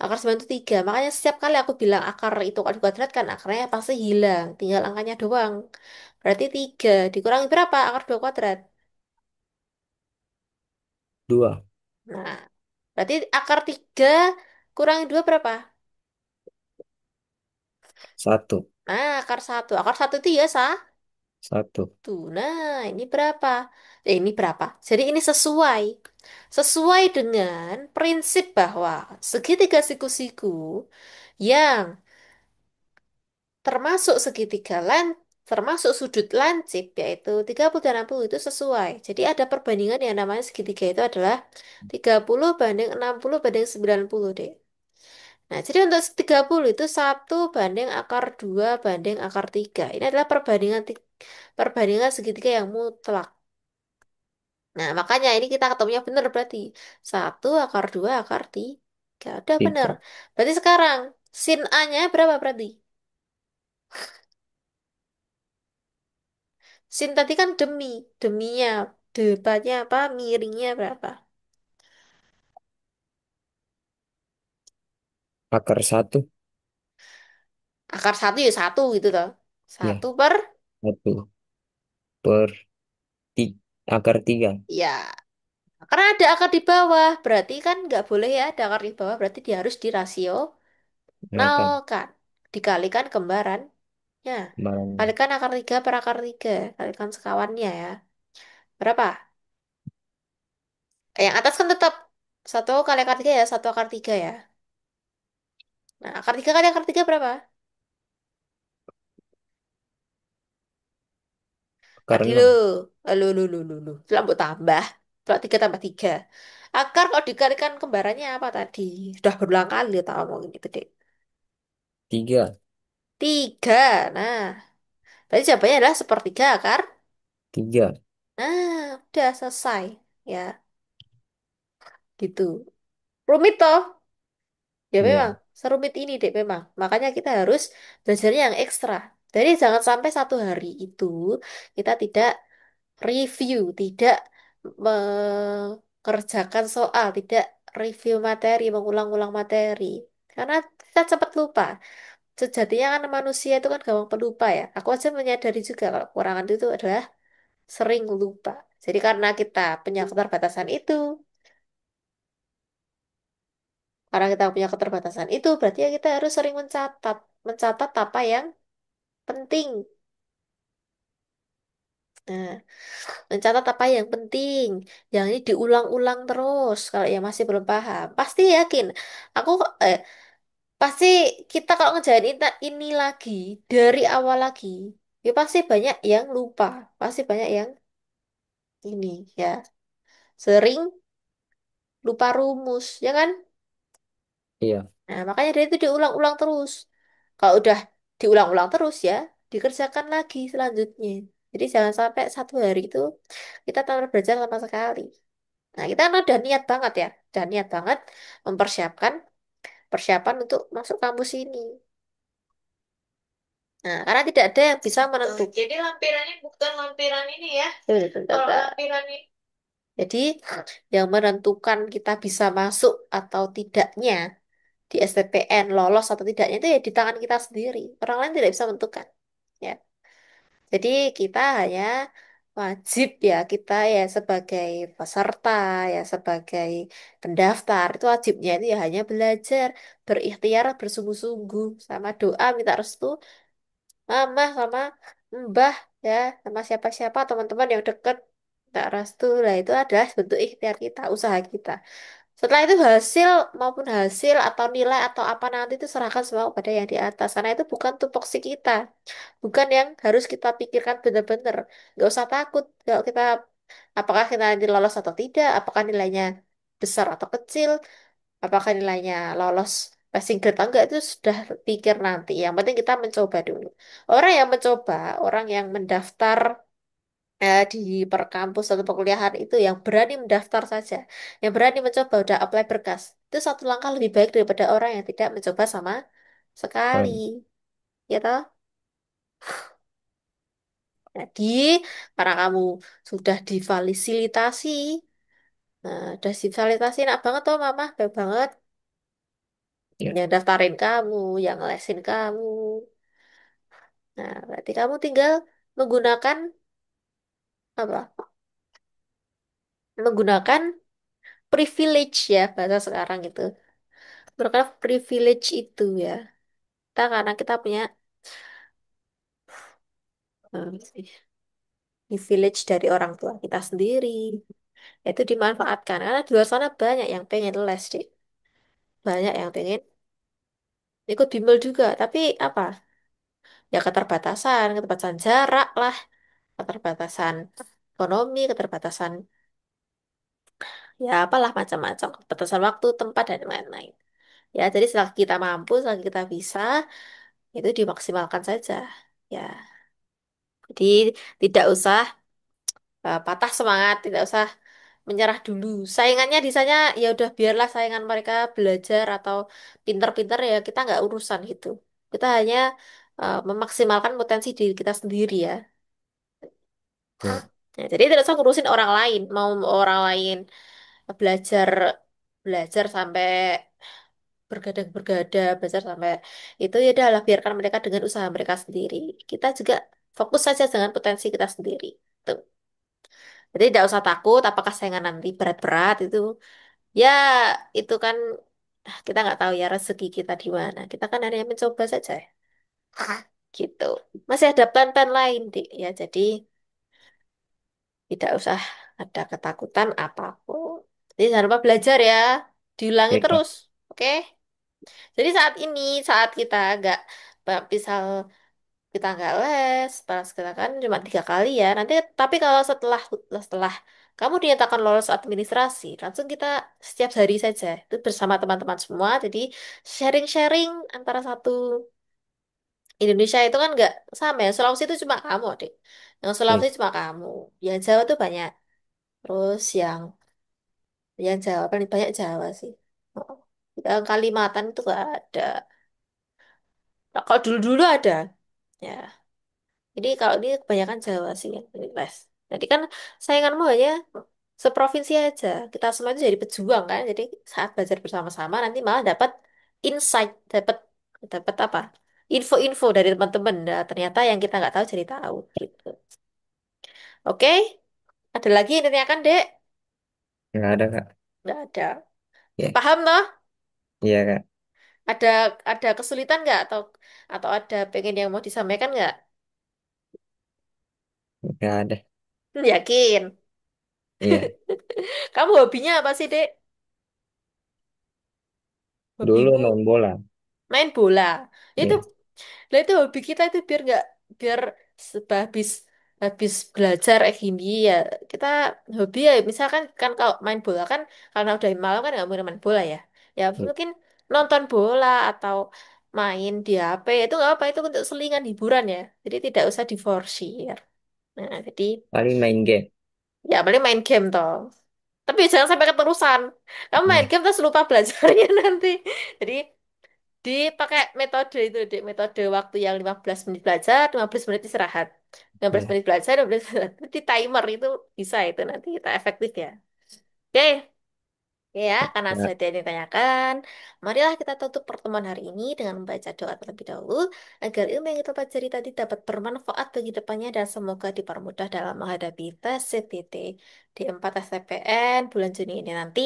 Akar 9 itu 3. Makanya setiap kali aku bilang akar itu kalau dikuadratkan, akarnya pasti hilang. Tinggal angkanya doang. Berarti 3. Dikurangi berapa? Akar 2 kuadrat. 2. Nah, berarti akar 3 kurangi 2 berapa? 1. Nah, akar 1. Akar 1 itu ya sah. 1. Tuh, nah ini berapa? Ini berapa? Jadi ini sesuai. Sesuai dengan prinsip bahwa segitiga siku-siku yang termasuk segitiga termasuk sudut lancip yaitu 30 dan 60 itu sesuai. Jadi ada perbandingan yang namanya segitiga itu adalah 30 banding 60 banding 90 deh. Nah, jadi untuk 30 itu 1 banding akar 2 banding akar 3. Ini adalah perbandingan segitiga yang mutlak. Nah, makanya ini kita ketemunya benar berarti. 1 akar 2 akar 3. Udah benar. 3. Berarti sekarang sin A-nya berapa berarti? Sin tadi kan deminya, depannya apa, miringnya berapa? Akar 1. Akar 1 ya 1 gitu toh. Ya. 1 per, 1/3. Akar 3. ya. Karena ada akar di bawah, berarti kan nggak boleh ya ada akar di bawah, berarti dia harus Nolkan. dirasionalkan. Dikalikan kembarannya. Barang. Kalikan akar 3 per akar 3. Kalikan sekawannya ya. Berapa? Yang atas kan tetap 1 kali akar 3 ya, 1 akar 3 ya. Nah, akar 3 kali akar 3 berapa? Akar Tadi lo, 6. lo. Lampu tambah. Kalau 3 tambah 3. Akar kalau dikalikan kembarannya apa tadi? Sudah berulang kali tak ngomongin itu, Dek. 3. 3. Nah, berarti jawabannya adalah sepertiga akar. 3. Nah, udah selesai. Ya, gitu. Rumit toh? Ya memang, Ya. serumit ini deh memang. Makanya kita harus belajarnya yang ekstra. Jadi jangan sampai satu hari itu kita tidak review, tidak mengerjakan soal, tidak review materi, mengulang-ulang materi. Karena kita cepat lupa. Sejatinya kan manusia itu kan gampang pelupa ya. Aku aja menyadari juga kalau kekurangan itu adalah sering lupa. Jadi karena kita punya keterbatasan itu, karena kita punya keterbatasan itu, berarti ya kita harus sering mencatat. Mencatat apa yang penting. Nah, mencatat apa yang penting. Yang ini diulang-ulang terus. Kalau yang masih belum paham. Pasti yakin. Aku, pasti kita kalau ngejalan ini lagi, dari awal lagi, ya pasti banyak yang lupa. Pasti banyak yang ini, ya. Sering lupa rumus, ya kan? Iya. Nah, makanya dari itu diulang-ulang terus. Kalau udah diulang-ulang terus ya, dikerjakan lagi selanjutnya. Jadi jangan sampai satu hari itu kita tanpa belajar sama sekali. Nah, kita kan udah niat banget ya, udah niat banget mempersiapkan persiapan untuk masuk kampus ini. Nah, karena tidak ada yang bisa menentukan. Jadi lampirannya bukan lampiran ini ya. Betul, betul, betul. Lampiran ini. Jadi yang menentukan kita bisa masuk atau tidaknya di STPN lolos atau tidaknya itu ya di tangan kita sendiri. Orang lain tidak bisa menentukan. Ya. Jadi kita hanya wajib ya kita ya sebagai peserta ya sebagai pendaftar itu wajibnya itu ya hanya belajar, berikhtiar, bersungguh-sungguh sama doa minta restu mama sama mbah ya sama siapa-siapa teman-teman yang dekat minta restu lah itu adalah bentuk ikhtiar kita, usaha kita. Setelah itu hasil maupun hasil atau nilai atau apa nanti itu serahkan semua kepada yang di atas. Karena itu bukan tupoksi kita. Bukan yang harus kita pikirkan benar-benar. Nggak usah takut kalau kita apakah kita nanti lolos atau tidak, apakah nilainya besar atau kecil, apakah nilainya lolos passing grade atau enggak itu sudah pikir nanti. Yang penting kita mencoba dulu. Orang yang mencoba, orang yang mendaftar di perkampus atau perkuliahan itu yang berani mendaftar saja, yang berani mencoba udah apply berkas, itu satu langkah lebih baik daripada orang yang tidak mencoba sama sekali, Hmm. ya toh? Jadi, karena kamu sudah difasilitasi, udah difasilitasi, enak banget toh mama, baik banget. Ya, Yang daftarin kamu, yang lesin kamu. Nah, berarti kamu tinggal menggunakan apa? Menggunakan privilege ya bahasa sekarang itu. Menggunakan privilege itu ya. Kita karena kita punya privilege dari orang tua kita sendiri. Itu dimanfaatkan. Karena di luar sana banyak yang pengen les, deh. Banyak yang pengen ikut bimbel juga. Tapi apa? Ya keterbatasan jarak lah, keterbatasan ekonomi, keterbatasan ya apalah macam-macam, keterbatasan waktu, tempat, dan lain-lain. Ya, jadi selagi kita mampu, selagi kita bisa, itu dimaksimalkan saja. Ya, jadi tidak usah patah semangat, tidak usah menyerah dulu. Saingannya di sana ya udah biarlah saingan mereka belajar atau pinter-pinter ya kita nggak urusan gitu. Kita hanya memaksimalkan potensi diri kita sendiri ya. ya. Ya, jadi tidak usah ngurusin orang lain. Mau orang lain belajar belajar sampai bergadang-bergada, belajar sampai itu ya udahlah biarkan mereka dengan usaha mereka sendiri. Kita juga fokus saja dengan potensi kita sendiri. Tuh. Jadi tidak usah takut apakah saingan nanti berat-berat itu. Ya, itu kan kita nggak tahu ya rezeki kita di mana. Kita kan hanya mencoba saja. Gitu. Masih ada plan-plan lain, Dik. Ya, jadi tidak usah ada ketakutan apapun. Jadi jangan lupa belajar ya. Diulangi Ya, Kak. terus. Oke? Jadi saat ini, saat kita nggak, misal kita nggak les, pas kita kan cuma 3 kali ya. Nanti, tapi kalau setelah setelah kamu dinyatakan lolos administrasi, langsung kita setiap hari saja itu bersama teman-teman semua. Jadi sharing-sharing antara satu Indonesia itu kan nggak sama ya. Sulawesi itu cuma kamu, deh. Yang Ya. Sulawesi cuma kamu. Yang Jawa tuh banyak. Terus yang Jawa paling banyak Jawa sih. Oh. Yang Kalimantan itu nggak ada. Nah, kalau dulu-dulu ada. Ya. Jadi kalau ini kebanyakan Jawa sih yang pilih les. Jadi kan sainganmu hanya seprovinsi aja. Kita semua itu jadi pejuang kan. Jadi saat belajar bersama-sama nanti malah dapat insight, dapat dapat apa? Info-info dari teman-teman. Nah, ternyata yang kita nggak tahu jadi tahu gitu. Oke, ada lagi yang ditanyakan, Dek? Nggak ada, Kak. Nggak ada. Ya, Paham toh? iya, Kak. Ada ada kesulitan nggak atau ada pengen yang mau disampaikan nggak? Nggak ada. Yakin. Iya. Kamu hobinya apa sih, Dek? Dulu Hobimu main bola. main bola. Itu, Iya. lah itu hobi kita itu biar nggak biar habis habis belajar gini ya kita hobi ya misalkan kan kalau main bola kan karena udah malam kan nggak mungkin main bola ya. Ya Iya. mungkin nonton bola atau main di HP itu nggak apa itu untuk selingan hiburan ya. Jadi tidak usah diforsir. Nah, jadi Paling main game. ya paling main game toh. Tapi jangan sampai keterusan. Kamu main Iya. game terus lupa belajarnya nanti. Jadi dipakai metode itu, deh. Metode waktu yang 15 menit belajar, 15 menit istirahat. 15 Iya. menit belajar, 15 menit istirahat. Di timer itu bisa itu nanti kita efektif ya. Oke, Ya, karena Ya, sudah ditanyakan, marilah kita tutup pertemuan hari ini dengan membaca doa terlebih dahulu agar ilmu yang kita pelajari tadi dapat bermanfaat bagi depannya dan semoga dipermudah dalam menghadapi tes CPT di 4 STPN bulan Juni ini nanti.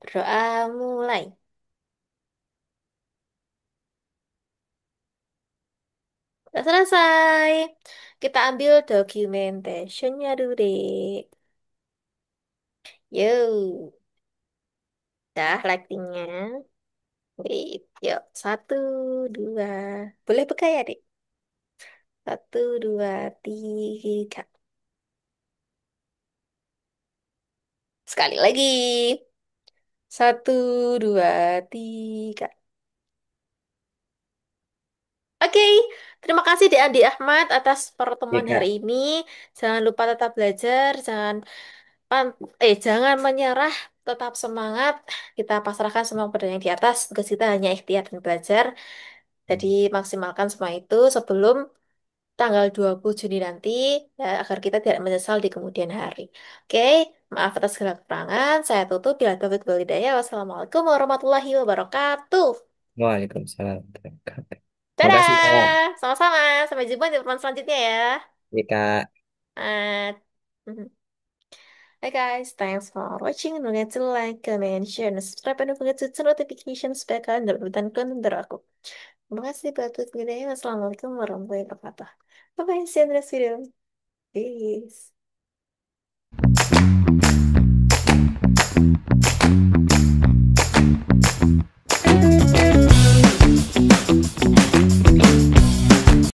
Berdoa mulai. Sudah selesai. Kita ambil documentationnya dulu deh. Yuk, dah lightingnya. Wait, yuk. Satu, dua. Boleh buka ya, Dek? Satu, dua, tiga. Sekali lagi. Satu, dua, tiga. Oke, terima kasih Dek Andi Ahmad atas ya, pertemuan hari Kak. ini. Jangan lupa tetap belajar, jangan menyerah, tetap semangat. Kita pasrahkan semua pada yang di atas. Tugas kita hanya ikhtiar dan belajar. Jadi maksimalkan semua itu sebelum tanggal 20 Juni nanti ya, agar kita tidak menyesal di kemudian hari. Oke, maaf atas segala kekurangan. Saya tutup. Bila taufiq wal hidayah. Wassalamualaikum warahmatullahi wabarakatuh. Waalaikumsalam. Makasih, Kak. Dadah, sama-sama. Sampai jumpa di pertemuan selanjutnya ya. Ya, Kak. Uh, Hi guys, thanks for watching. Don't forget to like, comment, share, and subscribe. And don't forget to turn notifications supaya kalian dapat berita konten terbaru aku. Terima kasih buat videonya. Wassalamualaikum warahmatullahi wabarakatuh. Bye-bye, see you in the next video. Peace.